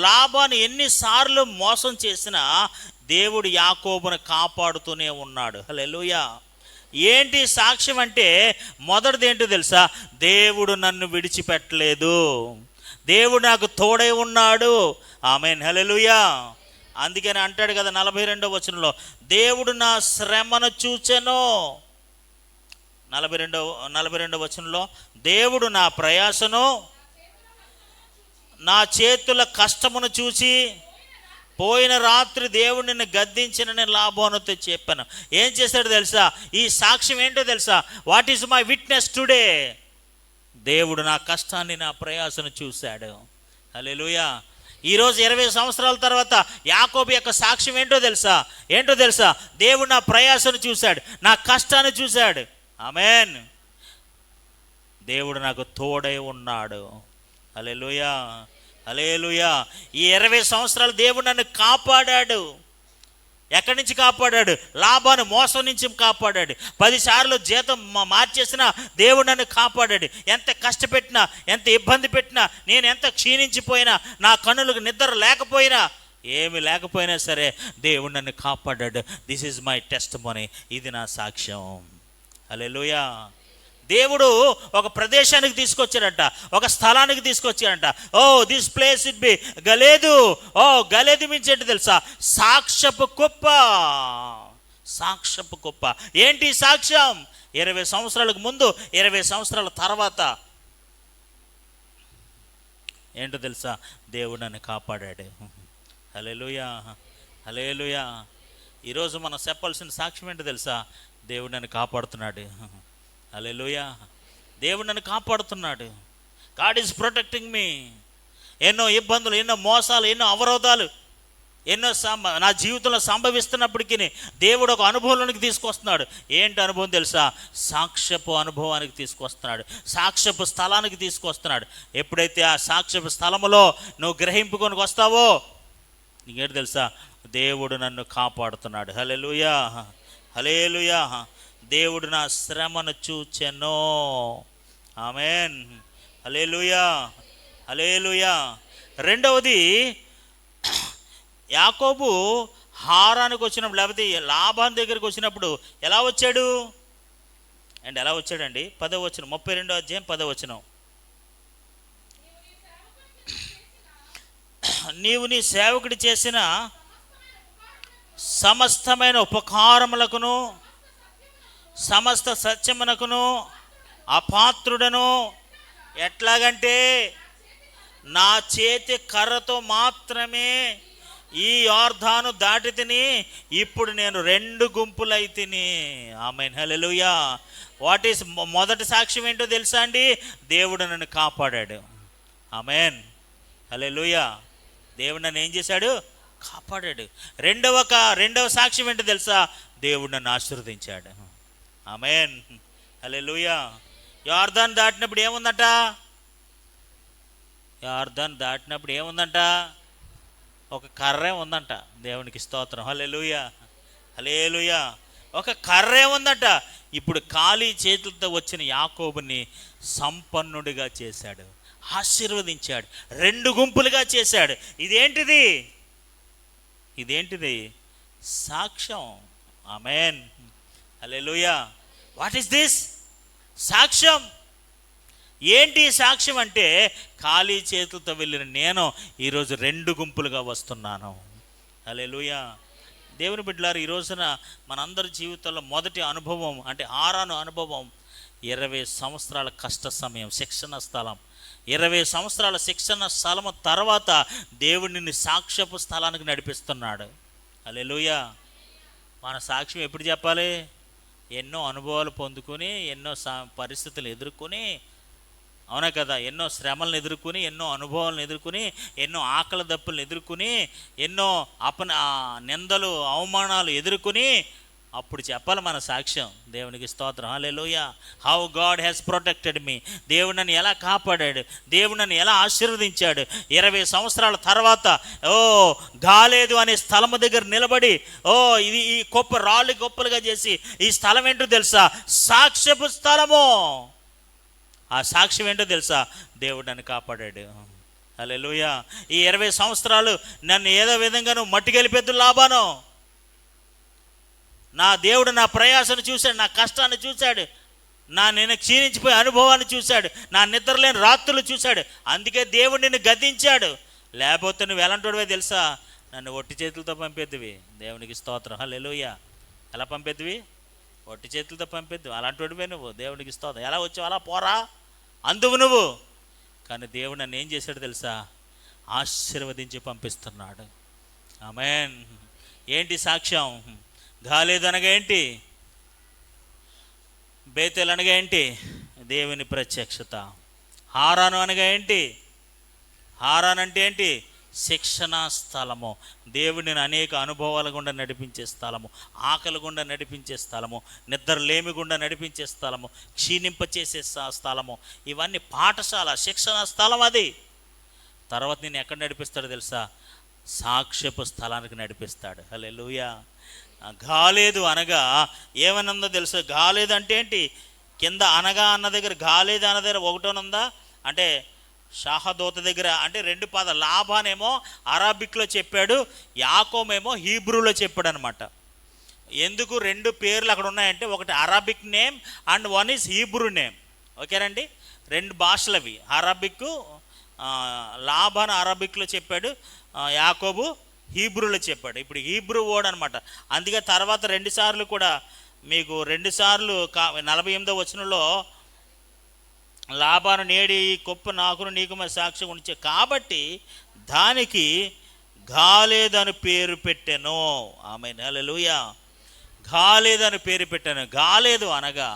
లాబాను ఎన్నిసార్లు మోసం చేసినా దేవుడు యాకోబును కాపాడుతూనే ఉన్నాడు. హల్లెలూయా. ఏంటి సాక్ష్యం అంటే మొదటిది ఏంటో తెలుసా? దేవుడు నన్ను విడిచిపెట్టలేదు, దేవుడు నాకు తోడై ఉన్నాడు. ఆమేన్, హల్లెలూయా. అందుకని అంటాడు కదా 42వ వచనంలో, దేవుడు నా శ్రమను చూచెను. 42వ వచనంలో, దేవుడు నా ప్రయాసను, నా చేతుల కష్టమును చూచి పోయిన రాత్రి దేవుడు నిన్ను గద్దించిన లాభోన్నతో చెప్పాను. ఏం చేశాడు తెలుసా? ఈ సాక్ష్యం ఏంటో తెలుసా? What is my witness today? దేవుడు నా కష్టాన్ని, నా ప్రయాసను చూశాడు. హల్లెలూయా. ఈరోజు 20 సంవత్సరాల తర్వాత యాకోబు యొక్క సాక్ష్యం ఏంటో తెలుసా? దేవుడు నా ప్రయాసను చూశాడు, నా కష్టాన్ని చూశాడు. ఆమేన్. దేవుడు నాకు తోడై ఉన్నాడు. హల్లెలూయా, హల్లెలూయా. ఈ 20 సంవత్సరాలు దేవుడు నన్ను కాపాడాడు. ఎక్కడి నుంచి కాపాడాడు? లాభాన్ని మోసం నుంచి కాపాడాడు. 10 సార్లు జీతం మార్చేసినా దేవుడు నన్ను కాపాడాడు. ఎంత కష్టపెట్టినా, ఎంత ఇబ్బంది పెట్టినా, నేను ఎంత క్షీణించిపోయినా, నా కన్నులకు నిద్ర లేకపోయినా, ఏమి లేకపోయినా సరే దేవుడు నన్ను కాపాడాడు. This is my testimony. ఇది నా సాక్ష్యం. హల్లెలూయా. దేవుడు ఒక ప్రదేశానికి తీసుకొచ్చాడంట, ఒక స్థలానికి తీసుకొచ్చాడంట. ఓ this place it be Galeed. ఓ గలేదు మీన్స్ ఏంటి తెలుసా? సాక్ష్యపు కుప్ప. సాక్ష్యపు కుప్ప. ఏంటి సాక్ష్యం? 20 సంవత్సరాలకు ముందు, 20 సంవత్సరాల తర్వాత ఏంటో తెలుసా? దేవుడు నన్ను కాపాడాడు. హల్లెలూయా, హల్లెలూయా. ఈరోజు మనం చెప్పాల్సిన సాక్ష్యం ఏంటో తెలుసా? దేవుడు నన్ను కాపాడుతున్నాడు. హల్లెలూయా. దేవుడు నన్ను కాపాడుతున్నాడు. గాడ్ ఈజ్ ప్రొటెక్టింగ్ మీ. ఎన్నో ఇబ్బందులు, ఎన్నో మోసాలు, ఎన్నో అవరోధాలు, ఎన్నో నా జీవితంలో సంభవిస్తున్నప్పటికీ దేవుడు ఒక అనుభవంలోనికి తీసుకొస్తున్నాడు. ఏంటి అనుభవం తెలుసా? సాక్ష్యపు అనుభవానికి తీసుకొస్తున్నాడు, సాక్ష్యపు స్థలానికి తీసుకొస్తున్నాడు. ఎప్పుడైతే ఆ సాక్ష్యపు స్థలములో నువ్వు గ్రహింపుకొని వస్తావో నీకేంటి తెలుసా? దేవుడు నన్ను కాపాడుతున్నాడు. హల్లెలూయా, హల్లెలూయా. దేవుడు నా శ్రమను చూచెను. ఆమేన్, హల్లెలూయా, హల్లెలూయా. రెండవది, యాకోబు హారానికి వచ్చినప్పుడు, లేకపోతే లాభాన్ దగ్గరికి వచ్చినప్పుడు ఎలా వచ్చాడు అండ్ ఎలా వచ్చాడండి? 10వ వచనం, 32వ అధ్యాయం 10వ వచనం. నీవు నీ సేవకుడి చేసిన సమస్తమైన ఉపకారములకును సమస్త సత్యమునకును అపాత్రుడను. ఎట్లాగంటే నా చేతి కర్రతో మాత్రమే ఈ యోర్దాను దాటి తిని, ఇప్పుడు నేను 2 గుంపులైతిని. ఆమేన్, హల్లెలూయా. వాట్ ఈస్ మొదటి సాక్ష్యం ఏంటో తెలుసా అండి? దేవుడు నన్ను కాపాడాడు. ఆమేన్, హల్లెలూయా. దేవుడు నన్ను ఏం చేశాడు? కాపాడాడు. రెండవ సాక్ష్యం ఏంటో తెలుసా? దేవుడు నన్ను ఆశీర్వదించాడు. ఆమేన్, హల్లెలూయా. యోర్దాను దాటినప్పుడు ఏముందంట? యోర్దాను దాటినప్పుడు ఏముందంట? ఒక కర్రే ఉందంట. దేవునికి స్తోత్రం. హల్లెలూయా, హల్లెలూయా. ఒక కర్రే ఉందంట. ఇప్పుడు ఖాళీ చేతులతో వచ్చిన యాకోబుని సంపన్నుడిగా చేశాడు, ఆశీర్వదించాడు, 2 గుంపులుగా చేశాడు. ఇదేంటిది? సాక్ష్యం. Amen, hallelujah. What is this? సాక్ష్యం. ఏంటి సాక్ష్యం అంటే, ఖాళీ చేతులతో వెళ్ళిన నేను ఈరోజు 2 గుంపులుగా వస్తున్నాను. హల్లెలూయా. దేవుని బిడ్డలారా, ఈ రోజున మనందరి జీవితంలో మొదటి అనుభవం అంటే హారాను అనుభవం 20 సంవత్సరాల కష్ట సమయం, శిక్షణ స్థలం. 20 సంవత్సరాల శిక్షణ స్థలం తర్వాత దేవుడిని సాక్ష్యపు స్థలానికి నడిపిస్తున్నాడు. హల్లెలూయా. మన సాక్ష్యం ఎప్పుడు చెప్పాలి? ఎన్నో అనుభవాలు పొందుకొని, ఎన్నో పరిస్థితులు ఎదుర్కొని, అవునా కదా, ఎన్నో శ్రమలను ఎదుర్కొని, ఎన్నో అనుభవాలను ఎదుర్కొని, ఎన్నో ఆకలి దప్పులను ఎదుర్కొని, ఎన్నో నిందలు అవమానాలు ఎదుర్కొని అప్పుడు చెప్పాలి మన సాక్ష్యం. దేవునికి స్తోత్రం. Hallelujah. How God has protected me. దేవుడు నన్ను ఎలా కాపాడాడు, దేవుడు నన్ను ఎలా ఆశీర్వదించాడు. 20 సంవత్సరాల తర్వాత గాలేదు అనే స్థలము దగ్గర నిలబడి ఇది ఈ రాళ్ళు గొప్పలుగా చేసి, ఈ స్థలం ఏంటో తెలుసా? సాక్ష్యపు స్థలము. ఆ సాక్ష్యం ఏంటో తెలుసా? దేవుడు నన్ను కాపాడాడు. హల్లెలూయా. ఈ 20 సంవత్సరాలు నన్ను ఏదో విధంగా నువ్వు మట్టి గెలిపేద్దు లాభాను, నా దేవుడు నా ప్రయాసను చూశాడు, నా కష్టాన్ని చూశాడు, నేను క్షీణించిపోయే అనుభవాన్ని చూశాడు, నా నిద్రలేని రాత్రులు చూశాడు. అందుకే దేవుడు నిన్ను గద్దించాడు. లేకపోతే నువ్వు ఎలాంటివే తెలుసా, నన్ను ఒట్టి చేతులతో పంపేద్దువి. దేవునికి స్తోత్రం, హల్లెలూయా. ఎలా పంపేద్దువి? ఒట్టి చేతులతో పంపేద్దు. అలాంటి వాడివే నువ్వు. దేవునికి స్తోత్రం. ఎలా వచ్చావు అలా పోరా అందువు నువ్వు. కానీ దేవుడు నన్ను ఏం చేశాడు తెలుసా, ఆశీర్వదించి పంపిస్తున్నాడు. ఆమేన్. ఏంటి సాక్ష్యం? గాలేదు అనగా ఏంటి? బేతేలు అనగా ఏంటి? దేవుని ప్రత్యక్షత. హారాను అనగా ఏంటి? హారాన్ అంటే ఏంటి? శిక్షణ స్థలము. దేవుడిని అనేక అనుభవాల గుండా నడిపించే స్థలము, ఆకలి గుండా నడిపించే స్థలము, నిద్రలేమి గుండా నడిపించే స్థలము, క్షీణింపచేసే స్థలము. ఇవన్నీ పాఠశాల, శిక్షణ స్థలం అది. తర్వాత నేను ఎక్కడ నడిపిస్తాడో తెలుసా? సాక్ష్యపు స్థలానికి నడిపిస్తాడు. హల్లెలూయా. గాలేదు అనగా ఏమనుందో తెలుసా? గాలేదు అంటే ఏంటి? కింద అనగా అన్న దగ్గర, గాలేదు అన్న దగ్గర ఒకటోనుందా అంటే షాహదోత దగ్గర అంటే 2 పదాలు. లాభానేమో అరాబిక్లో చెప్పాడు, యాకోమేమో హీబ్రూలో చెప్పాడు అనమాట. ఎందుకు 2 పేర్లు అక్కడ ఉన్నాయంటే, ఒకటి Arabic name and one is Hebrew name. ఓకేనండి, 2 భాషలు అవి. అరాబిక్, లాభాను అరాబిక్లో చెప్పాడు, యాకోబు హీబ్రూలో చెప్పాడు. ఇప్పుడు హీబ్రూ వర్డ్ అనమాట. అందుకే తర్వాత 2 సార్లు కూడా మీకు 2 సార్లు 48వ వచనంలో లాభాను నేడి కొప్ప నాకును నీకు మరి సాక్ష్యం ఉంచే కాబట్టి దానికి గాలేదని పేరు పెట్టాను. ఆమేన్, హల్లెలూయా. గాలేదని పేరు పెట్టాను. గాలేదు అనగా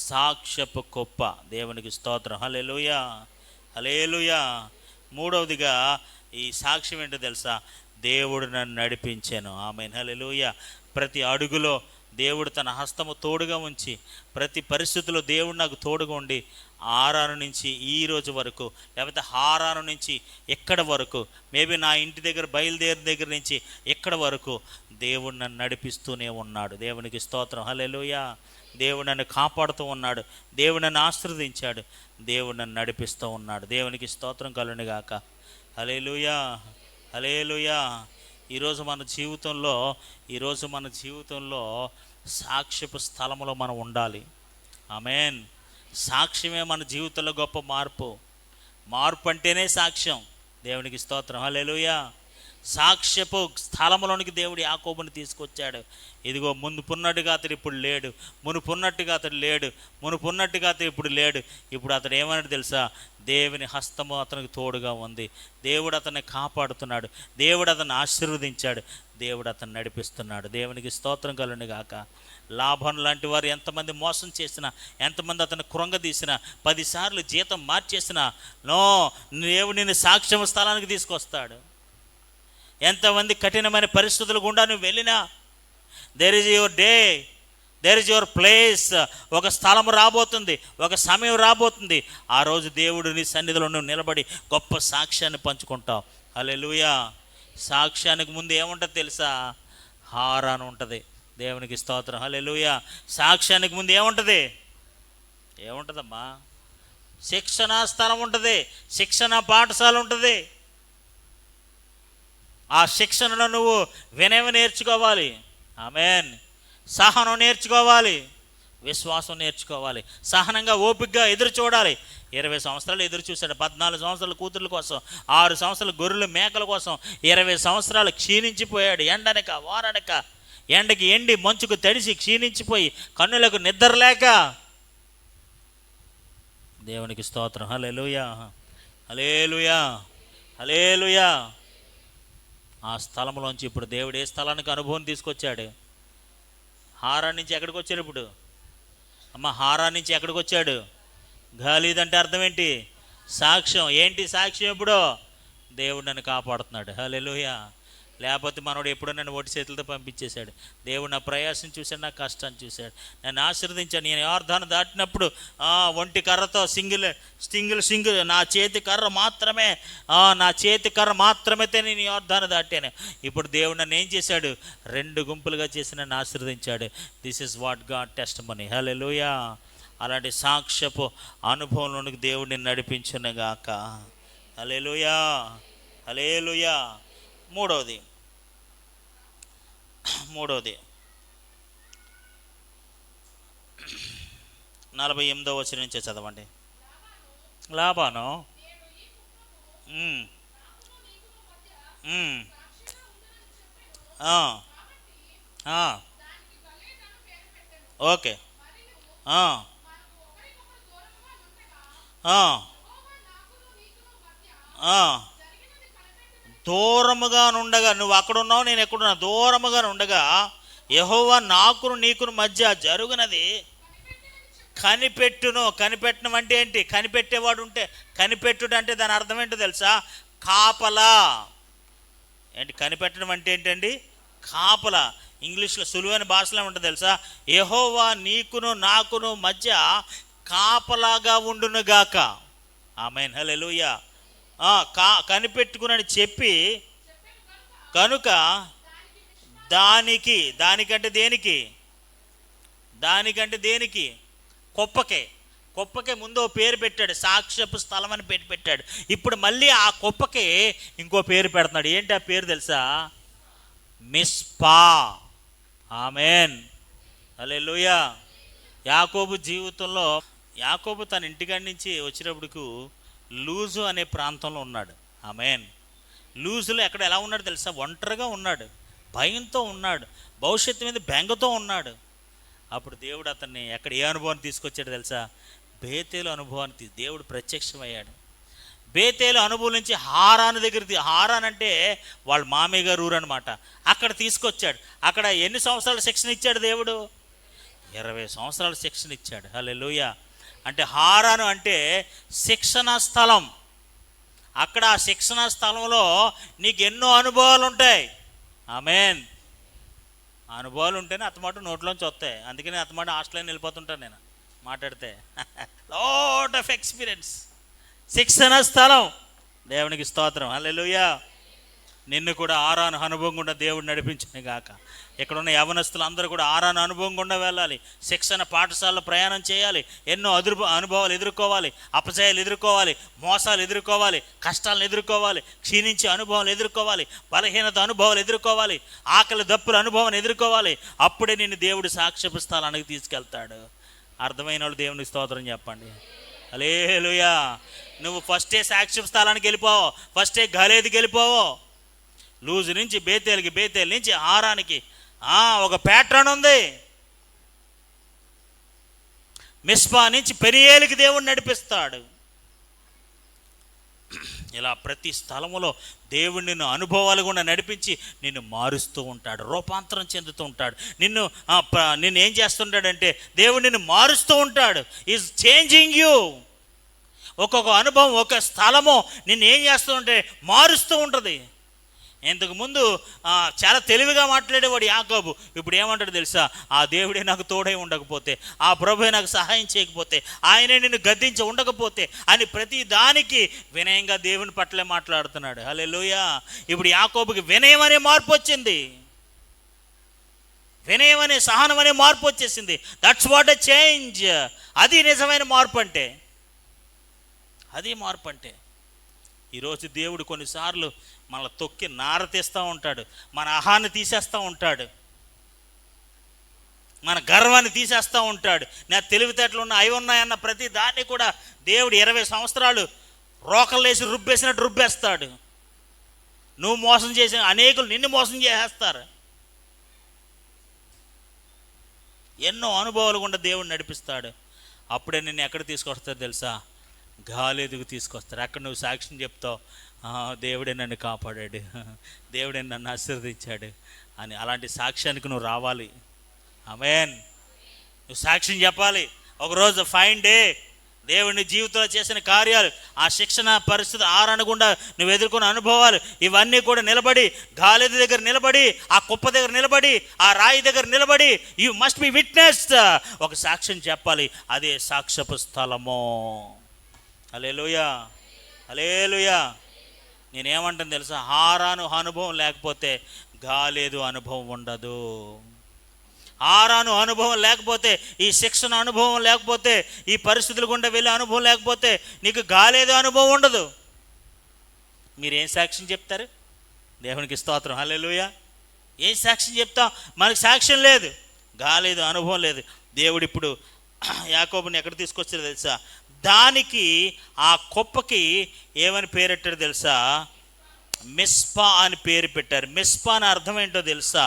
సాక్ష్యపు కొప్ప. దేవునికి స్తోత్రం, హల్లెలూయా, హల్లెలూయా. మూడవదిగా ఈ సాక్ష్యం ఏంటో తెలుసా? దేవుడు నన్ను నడిపించాను. ఆమేన్, హల్లెలూయా. ప్రతి అడుగులో దేవుడు తన హస్తము తోడుగా ఉంచి, ప్రతి పరిస్థితుల్లో దేవుడు నాకు తోడుగా ఉండి, ఆరాను నుంచి ఈ రోజు వరకు, లేకపోతే హారాను నుంచి ఎక్కడ వరకు, మేబీ నా ఇంటి దగ్గర బయలుదేరి దగ్గర నుంచి ఎక్కడ వరకు దేవుడు నన్ను నడిపిస్తూనే ఉన్నాడు. దేవునికి స్తోత్రం, హల్లెలూయా. దేవుడు నన్ను కాపాడుతూ ఉన్నాడు, దేవుడు నన్ను ఆశీర్వదించాడు, దేవుడు నన్ను నడిపిస్తూ ఉన్నాడు. దేవునికి స్తోత్రం కలుగునుగాక. హల్లెలూయా, హల్లెలూయా. ఈరోజు మన జీవితంలో సాక్ష్యపు స్థలంలో మనం ఉండాలి. ఆమేన్. సాక్ష్యమే మన జీవితంలో గొప్ప మార్పు అంటేనే సాక్ష్యం. దేవునికి స్తోత్రం, హల్లెలూయా. సాక్ష్యపు స్థలంలోనికి దేవుడు యాకోబుని తీసుకొచ్చాడు. ఇదిగో మునుపున్నట్టుగా అతడు ఇప్పుడు లేడు, మునుపున్నట్టుగా అతడు లేడు, మునుపున్నట్టుగా అతడు ఇప్పుడు లేడు. ఇప్పుడు అతడు ఏమన్నాడు తెలుసా? దేవుని హస్తము అతనికి తోడుగా ఉంది, దేవుడు అతన్ని కాపాడుతున్నాడు, దేవుడు అతన్ని ఆశీర్వదించాడు, దేవుడు అతన్ని నడిపిస్తున్నాడు. దేవునికి స్తోత్రం కలుగును గాక. లాభం లాంటి వారు ఎంతమంది మోసం చేసినా, ఎంతమంది అతను కృంగదీసినా, 10 సార్లు జీతం మార్చేసినా, దేవుడు నిన్ను సాక్ష్యం స్థలానికి తీసుకొస్తాడు. ఎంతమంది కఠినమైన పరిస్థితులు గుండా నువ్వు వెళ్ళినా, there is your day, there is your place. ఒక స్థలం రాబోతుంది, ఒక సమయం రాబోతుంది. ఆ రోజు దేవుడు నీ సన్నిధిలో నువ్వు నిలబడి గొప్ప సాక్ష్యాన్ని పంచుకుంటావు. హల్లెలూయా. సాక్ష్యానికి ముందు ఏముంటుంది తెలుసా? హారాను ఉంటుంది. దేవునికి స్తోత్రం, హల్లెలూయా. సాక్ష్యానికి ముందు ఏముంటుందమ్మా? శిక్షణా స్థలం ఉంటుంది, శిక్షణ పాఠశాల ఉంటుంది. ఆ శిక్షణలో నువ్వు వినయం నేర్చుకోవాలి. ఆమేన్. సహనం నేర్చుకోవాలి, విశ్వాసం నేర్చుకోవాలి, సహనంగా ఓపికగా ఎదురు చూడాలి. 20 సంవత్సరాలు ఎదురు చూశాడు. 14 సంవత్సరాల కూతుర్ల కోసం, 6 సంవత్సరాల గొర్రెల మేకల కోసం 20 సంవత్సరాలు క్షీణించిపోయాడు. ఎండనక వారనక, ఎండకి ఎండి మంచుకు తడిసి క్షీణించిపోయి, కన్నులకు నిద్ర లేక. దేవునికి స్తోత్రం, హల్లెలూయా, హల్లెలూయా, హల్లెలూయా. ఆ స్థలంలోంచి ఇప్పుడు దేవుడు ఏ స్థలానికి అనుభవం తీసుకొచ్చాడు? హారాన్ నుంచి ఎక్కడికి వచ్చాడు ఇప్పుడు? హారాన్ నుంచి ఎక్కడికి వచ్చాడు? గాలీదంటే అర్థం ఏంటి? సాక్ష్యం. ఏంటి సాక్ష్యం? ఇప్పుడు దేవుడు నన్ను కాపాడుతున్నాడు. హల్లెలూయా. లేకపోతే మనోడు ఎప్పుడో నన్ను ఒట్టి చేతులతో పంపించేశాడు. దేవుడు నా ప్రయాసం చూశాడు, నా కష్టాన్ని చూశాడు, నన్ను ఆశీర్వదించాడు. నేను యోర్దాను దాటినప్పుడు ఒంటి కర్రతో సింగిల్ నా చేతి కర్ర మాత్రమే నేను యోర్దాను దాటాను. ఇప్పుడు దేవుడు నన్ను ఏం చేశాడు? 2 గుంపులుగా చేసి నన్ను ఆశీర్వదించాడు. This is what God testimony. Hallelujah. అలాంటి సాక్ష్యపు అనుభవంలోనికి దేవుడిని నడిపించునుగాక. హల్లెలూయా, హల్లెలూయా. మూడవది 48వ వచనం నుంచే చదవండి. లాబాను ఓకే దూరముగా నుండగా, నువ్వు అక్కడ ఉన్నావు, నేను ఎక్కడున్నా, దూరముగా నుండగా యెహోవా నాకును నీకును మధ్య జరుగునది కనిపెట్టును. కనిపెట్టడం అంటే ఏంటి? కనిపెట్టేవాడు ఉంటే, కనిపెట్టుడు అంటే దాని అర్థం ఏంటో తెలుసా? కాపలా. ఏంటి కనిపెట్టడం అంటే ఏంటండి? కాపలా. ఇంగ్లీష్లో సులువైన భాషలో ఉంటుంది తెలుసా? యెహోవా నీకును నాకును మధ్య కాపలాగా ఉండునుగాక. ఆమేన్, హల్లెలూయా. కనిపెట్టుకునని చెప్పి, కనుక దానికంటే దేనికి? కుప్పకే ముందు ఓ పేరు పెట్టాడు, సాక్ష్యపు స్థలం అని పెట్టాడు. ఇప్పుడు మళ్ళీ ఆ కుప్పకి ఇంకో పేరు పెడుతున్నాడు. ఏంటి ఆ పేరు తెలుసా? మిస్పా. ఆమేన్, హల్లెలూయా. యాకోబు జీవితంలో, యాకోబు తన ఇంటికాడి నుంచి వచ్చినప్పటికు లూజు అనే ప్రాంతంలో ఉన్నాడు. ఆమేన్. లూజులో ఎక్కడ ఎలా ఉన్నాడు తెలుసా? ఒంటరిగా ఉన్నాడు, భయంతో ఉన్నాడు, భవిష్యత్తు మీద బెంగతో ఉన్నాడు. అప్పుడు దేవుడు అతన్ని ఎక్కడ ఏ అనుభవాన్ని తీసుకొచ్చాడు తెలుసా? బేతేలు అనుభవానికి దేవుడు ప్రత్యక్షమయ్యాడు. బేతేలు అనుభవం నుంచి హారాను హారాన్ అంటే వాళ్ళ మామయ్య గారు ఊరు అనమాట. అక్కడ తీసుకొచ్చాడు. అక్కడ ఎన్ని సంవత్సరాల శిక్షణ ఇచ్చాడు దేవుడు? 20 సంవత్సరాల శిక్షణ ఇచ్చాడు. హల్లెలూయా. అంటే హారాను అంటే శిక్షణ స్థలం. అక్కడ ఆ శిక్షణ స్థలంలో నీకు ఎన్నో అనుభవాలు ఉంటాయి. ఆమేన్. అనుభవాలు ఉంటేనే అత్తమాట నోట్లోంచి వస్తాయి. అందుకని అత్తమాట హాస్టల్ని వెళ్ళిపోతుంటాను నేను మాట్లాడితే. Lot of experience. శిక్షణ స్థలం. దేవునికి స్తోత్రం, హల్లెలూయా. నిన్ను కూడా ఆరాను అనుభవం గుండా దేవుడు నడిపించిన గాక. ఇక్కడ ఉన్న యవనస్తులు అందరూ కూడా ఆరాను అనుభవం గుండా వెళ్ళాలి. శిక్షణ పాఠశాలలో ప్రయాణం చేయాలి. ఎన్నో అనుభవాలు ఎదుర్కోవాలి, అపజయాలు ఎదుర్కోవాలి, మోసాలు ఎదుర్కోవాలి, కష్టాలను ఎదుర్కోవాలి, క్షీణించే అనుభవాలు ఎదుర్కోవాలి, బలహీనత అనుభవాలు ఎదుర్కోవాలి, ఆకలి దప్పుల అనుభవాన్ని ఎదుర్కోవాలి. అప్పుడే నిన్ను దేవుడు సాక్ష్యపు స్థలానికి తీసుకెళ్తాడు. అర్థమైన వాళ్ళు దేవునికి స్తోత్రం చెప్పండి. హల్లెలూయా. నువ్వు ఫస్టే సాక్ష్యపు స్థలానికి వెళ్ళిపోవు, ఫస్టే గలేదికి వెళ్ళిపోవు. లూజు నుంచి బేతేలుకి, బేతేలు నుంచి హారానికి ఒక ప్యాటర్న్ ఉంది. మిస్పా నుంచి పెనియేలుకి దేవుడు నడిపిస్తాడు. ఇలా ప్రతి స్థలములో దేవుడు నిన్ను అనుభవాలు కూడా నడిపించి నిన్ను మారుస్తూ ఉంటాడు, రూపాంతరం చెందుతూ ఉంటాడు. నిన్ను ఏం చేస్తుంటాడంటే దేవుడు నిన్ను మారుస్తూ ఉంటాడు. Is changing you. ఒక్కొక్క అనుభవం, ఒక స్థలము నిన్ను ఏం చేస్తుంటే మారుస్తూ ఉంటుంది. ఇంతకుముందు చాలా తెలివిగా మాట్లాడేవాడు యాకోబు. ఇప్పుడు ఏమంటాడు తెలుసా? ఆ దేవుడే నాకు తోడై ఉండకపోతే, ఆ ప్రభువే నాకు సహాయం చేయకపోతే, ఆయనే నిన్ను గద్దించి ఉండకపోతే అని ప్రతి దానికి వినయంగా దేవుని పట్లే మాట్లాడుతున్నాడు. హల్లెలూయా. ఇప్పుడు యాకోబుకి వినయం అనే మార్పు వచ్చింది, వినయం అనే, సహనం అనే మార్పు వచ్చేసింది. That's what a change. అది నిజమైన మార్పు అంటే, అది మార్పు అంటే. ఈరోజు దేవుడు కొన్నిసార్లు మనల్ని తొక్కి నార తీస్తూ ఉంటాడు, మన అహాన్ని తీసేస్తూ ఉంటాడు, మన గర్వాన్ని తీసేస్తూ ఉంటాడు. నా తెలివితేటలు అవి ఉన్నాయన్న ప్రతి దాన్ని కూడా దేవుడు 20 సంవత్సరాలు రోకలేసి రుబ్బేసినట్టు రుబ్బేస్తాడు. నువ్వు మోసం చేసిన అనేకులు నిన్ను మోసం చేసేస్తారు. ఎన్నో అనుభవాలు గుండా దేవుడు నడిపిస్తాడు. అప్పుడే నిన్ను ఎక్కడ తీసుకొస్తాడు తెలుసా? గాలేదుకు తీసుకొస్తారు. అక్కడ నువ్వు సాక్ష్యం చెప్తావు, దేవుడే నన్ను కాపాడాడు, దేవుడే నన్ను ఆశీర్వదించాడు అని. అలాంటి సాక్ష్యానికి నువ్వు రావాలి. ఆమేన్. నువ్వు సాక్ష్యం చెప్పాలి. ఒకరోజు ఫైన్ డే దేవుని జీవితంలో చేసిన కార్యాలు, ఆ శిక్షణ పరిస్థితి, ఆరనకుండా నువ్వు ఎదుర్కొన్న అనుభవాలు, ఇవన్నీ కూడా నిలబడి, గాలిది దగ్గర నిలబడి, ఆ కుప్ప దగ్గర నిలబడి, ఆ రాయి దగ్గర నిలబడి, యు మస్ట్ బి విట్నెస్డ్. ఒక సాక్ష్యం చెప్పాలి. అదే సాక్ష్యపు స్థలము. హల్లెలూయా, హల్లెలూయా. నేనేమంటాను తెలుసా? హారాను అనుభవం లేకపోతే గాలేదు అనుభవం ఉండదు. హారాను అనుభవం లేకపోతే, ఈ శిక్షణ అనుభవం లేకపోతే, ఈ పరిస్థితుల గుండా వెళ్ళే అనుభవం లేకపోతే నీకు గాలేదు అనుభవం ఉండదు. మీరేం సాక్ష్యం చెప్తారు? దేవునికి స్తోత్రం, హల్లెలూయా. ఏం సాక్ష్యం చెప్తాం? మనకు సాక్ష్యం లేదు, గాలేదు అనుభవం లేదు. దేవుడు ఇప్పుడు యాకోబుని ఎక్కడ తీసుకొచ్చారో తెలుసా? దానికి, ఆ కుప్పకి ఏమని పేరెట్టారు తెలుసా? మిస్పా అని పేరు పెట్టారు. మిస్పా అని అర్థం ఏంటో తెలుసా?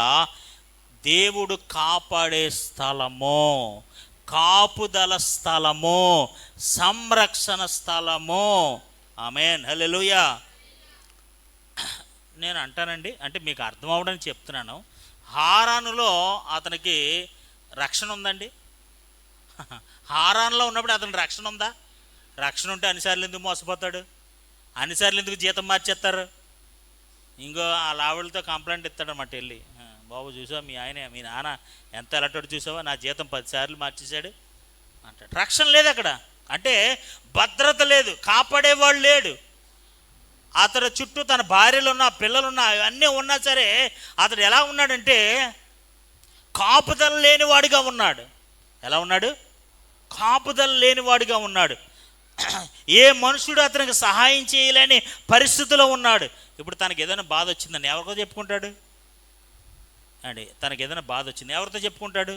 దేవుడు కాపాడే స్థలము, కాపుదల స్థలము, సంరక్షణ స్థలము. ఆమేన్, హల్లెలూయా. నేను అంటానండి, అంటే మీకు అర్థం అవ్వడానికి చెప్తున్నాను. హారానులో అతనికి రక్షణ ఉందండి? హారాన్లో ఉన్నప్పుడు అతనికి రక్షణ ఉందా? రక్షణ ఉంటే అన్నిసార్లు ఎందుకు మోసపోతాడు? అన్నిసార్లు ఎందుకు జీతం మార్చేస్తారు? ఇంకో ఆ లావులతో కంప్లైంట్ ఇస్తాడనమాట వెళ్ళి, బాబు చూసావా మీ నాన్న ఎంత ఎలాంటి చూసావా, నా జీతం 10 సార్లు మార్చేశాడు అంటాడు. రక్షణ లేదు అక్కడ, అంటే భద్రత లేదు, కాపాడేవాడు లేడు. అతడు చుట్టూ తన భార్యలు ఉన్నా, పిల్లలున్నా, అవన్నీ ఉన్నా సరే అతడు ఎలా ఉన్నాడంటే కాపుదల లేనివాడిగా ఉన్నాడు. ఎలా ఉన్నాడు? కాపుదల లేనివాడిగా ఉన్నాడు. ఏ మనుషుడు అతనికి సహాయం చేయలేని పరిస్థితిలో ఉన్నాడు. ఇప్పుడు తనకి ఏదైనా బాధ వచ్చిందని ఎవరితో చెప్పుకుంటాడు అండి? తనకి ఏదైనా బాధ వచ్చింది ఎవరితో చెప్పుకుంటాడు?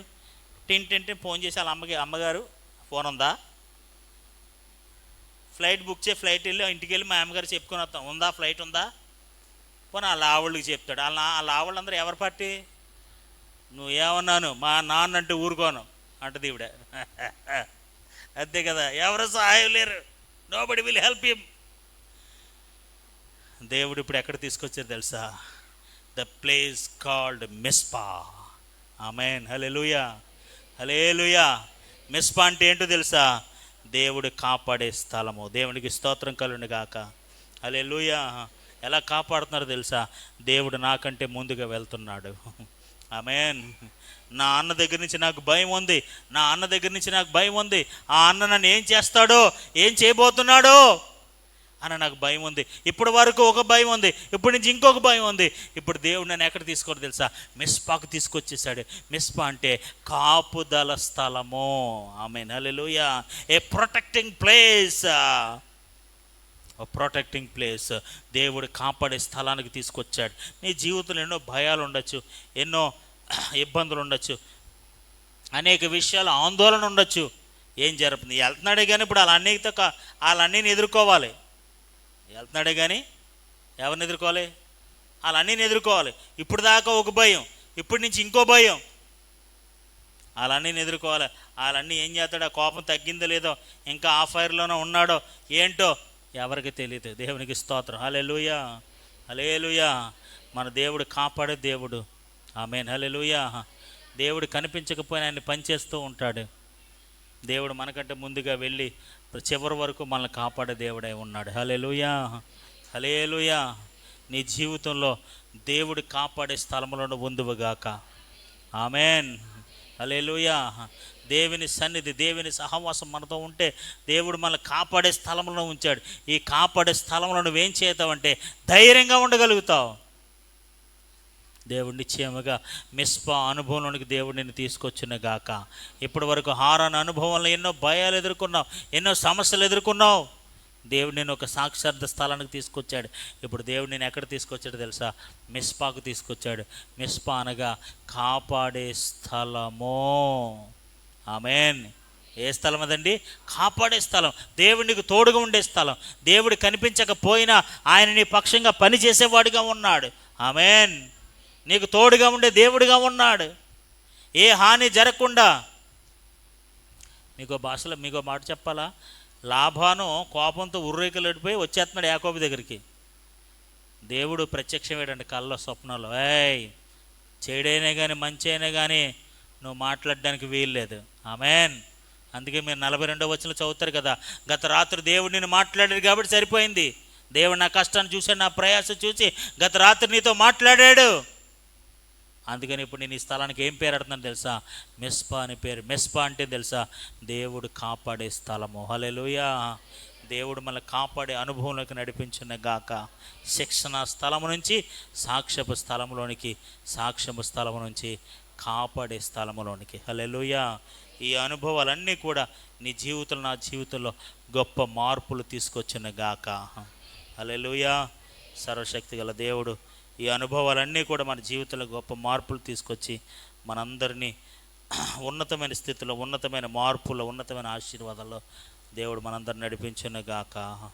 టింటి ఫోన్ చేసి వాళ్ళ అమ్మగారు ఫోన్ ఉందా, ఫ్లైట్ బుక్ చేసి ఫ్లైట్ వెళ్ళి ఇంటికి వెళ్ళి మా అమ్మగారు చెప్పుకొని వస్తాం, ఉందా ఫ్లైట్ ఉందా? పోనీ వాళ్ళ ఆవిళ్ళకి చెప్తాడు. వాళ్ళ ఆవిళ్ళందరూ ఎవరి పార్టీ? నువ్వేమన్నాను మా నాన్న అంటే ఊరుకోను అంటది ఈవిడ. అంతే కదా, ఎవరు సహాయం లేరు, నోబడి విల్ హెల్ప్ హిమ్. దేవుడు ఇప్పుడు ఎక్కడ తీసుకొచ్చారు తెలుసా? ద ప్లేస్ కాల్డ్ మిస్పా. ఆమేన్, హల్లెలూయా, హల్లెలూయా. మిస్పా అంటే ఏంటో తెలుసా? దేవుడు కాపాడే స్థలము. దేవునికి స్తోత్రం కలుగును గాక, హల్లెలూయా. ఎలా కాపాడుతున్నారో తెలుసా? దేవుడు నాకంటే ముందుగా వెళ్తున్నాడు. ఆమేన్. నా అన్న దగ్గర నుంచి నాకు భయం ఉంది, నా అన్న దగ్గర నుంచి నాకు భయం ఉంది. ఆ అన్న నన్ను ఏం చేస్తాడో, ఏం చేయబోతున్నాడో అని నాకు భయం ఉంది. ఇప్పటి వరకు ఒక భయం ఉంది, ఇప్పటి నుంచి ఇంకొక భయం ఉంది. ఇప్పుడు దేవుడు నన్ను ఎక్కడ తీసుకోరు తెలుసా? మిస్పాకు తీసుకొచ్చేసాడు. మిస్పా అంటే కాపుదల స్థలము. ఆమేన్, హల్లెలూయా. ఏ ప్రొటెక్టింగ్ ప్లేస్, ప్రొటెక్టింగ్ ప్లేస్. దేవుడు కాపాడే స్థలానికి తీసుకొచ్చాడు. నీ జీవితంలో ఎన్నో భయాలు ఉండొచ్చు, ఎన్నో ఇబ్బందులు ఉండొచ్చు, అనేక విషయాలు ఆందోళన ఉండొచ్చు. ఏం జరుగుతుంది? వెళ్తున్నాడే కానీ ఇప్పుడు వాళ్ళన్నీని ఎదుర్కోవాలి. వెళ్తున్నాడే కానీ ఎవరిని ఎదుర్కోవాలి? వాళ్ళన్నీని ఎదుర్కోవాలి. ఇప్పుడు దాకా ఒక భయం, ఇప్పటి నుంచి ఇంకో భయం. వాళ్ళన్నీని ఎదుర్కోవాలి. వాళ్ళన్నీ ఏం చేస్తాడో, కోపం తగ్గిందో లేదో, ఇంకా ఆ ఫైర్లోనే ఉన్నాడో ఏంటో ఎవరికి తెలియదు. దేవునికి స్తోత్రం, హల్లెలూయా, హల్లెలూయా. మన దేవుడు కాపాడే దేవుడు. ఆమేన్, హల్లెలూయా. దేవుడు కనిపించకపోయినా ఆయన పనిచేస్తూ ఉంటాడు. దేవుడు మనకంటే ముందుగా వెళ్ళి చివరి వరకు మనల్ని కాపాడే దేవుడై ఉన్నాడు. హల్లెలూయా, హల్లెలూయా. నీ జీవితంలో దేవుడు కాపాడే స్థలంలో ఉందువుగాక. ఆమేన్, హల్లెలూయా. దేవుని సన్నిధి, దేవుని సహవాసం మనతో ఉంటే దేవుడు మనల్ని కాపాడే స్థలంలో ఉంచాడు. ఈ కాపాడే స్థలంలో నువ్వేం చేస్తావంటే ధైర్యంగా ఉండగలుగుతావు. దేవుడు నిశ్చయముగా మిస్పా అనుభవంలోనికి దేవుడు నిన్ను తీసుకొచ్చిన గాక. ఇప్పటి వరకు హారాను అనుభవంలో ఎన్నో భయాలు ఎదుర్కొన్నావు, ఎన్నో సమస్యలు ఎదుర్కొన్నావు. దేవుడు నేను ఒక సాక్షార్థ స్థలానికి తీసుకొచ్చాడు. ఇప్పుడు దేవుడు నేను ఎక్కడ తీసుకొచ్చాడు తెలుసా? మిస్పాకు తీసుకొచ్చాడు. మిస్పా అనగా కాపాడే స్థలము. ఆమేన్. ఏ స్థలం అదండి? కాపాడే స్థలం. దేవునికి తోడుగా ఉండే స్థలం. దేవుడు కనిపించకపోయినా ఆయన నీ పక్షంగా పనిచేసేవాడిగా ఉన్నాడు. ఆమేన్. నీకు తోడుగా ఉండే దేవుడిగా ఉన్నాడు. ఏ హాని జరగకుండా. మీకో మాట చెప్పాలా? లాభాను కోపంతో ఉర్రేకలడిపోయి వచ్చేస్తున్నాడు యాకోబు దగ్గరికి. దేవుడు ప్రత్యక్షమేడండి కళ్ళలో, స్వప్నంలో. చెడైనా కానీ మంచి అయినా కానీ నువ్వు మాట్లాడడానికి వీల్లేదు. ఆమేన్. అందుకే మీరు 42వ వచనంలో చదువుతారు కదా, గత రాత్రి దేవుడు నిన్ను మాట్లాడాడు కాబట్టి సరిపోయింది. దేవుడు నా కష్టాన్ని చూశాడు, నా ప్రయాసం చూసి గత రాత్రి నీతో మాట్లాడాడు. అందుకని ఇప్పుడు నేను ఈ స్థలానికి ఏం పేరు పెడుతున్నాను తెలుసా? మిస్పా అని పేరు. మిస్పా అంటే తెలుసా? దేవుడు కాపాడే స్థలము. హల్లెలూయా. దేవుడు మనల్ని కాపాడే అనుభవంలోకి నడిపించిన గాక. శిక్షణ స్థలము నుంచి సాక్ష్యపు స్థలంలోనికి, సాక్ష్యపు స్థలము నుంచి కాపాడే స్థలములోనికి. హల్లెలూయా. ఈ అనుభవాలన్నీ కూడా నీ జీవితంలో, నా జీవితంలో గొప్ప మార్పులు తీసుకొచ్చిన గాక. హల్లెలూయా. సర్వశక్తి గల దేవుడు ఈ అనుభవాలన్నీ కూడా మన జీవితంలో గొప్ప మార్పులు తీసుకొచ్చి మనందరినీ ఉన్నతమైన స్థితిలో, ఉన్నతమైన మార్పులో, ఉన్నతమైన ఆశీర్వాదాల్లో దేవుడు మనందరిని నడిపించును గాక.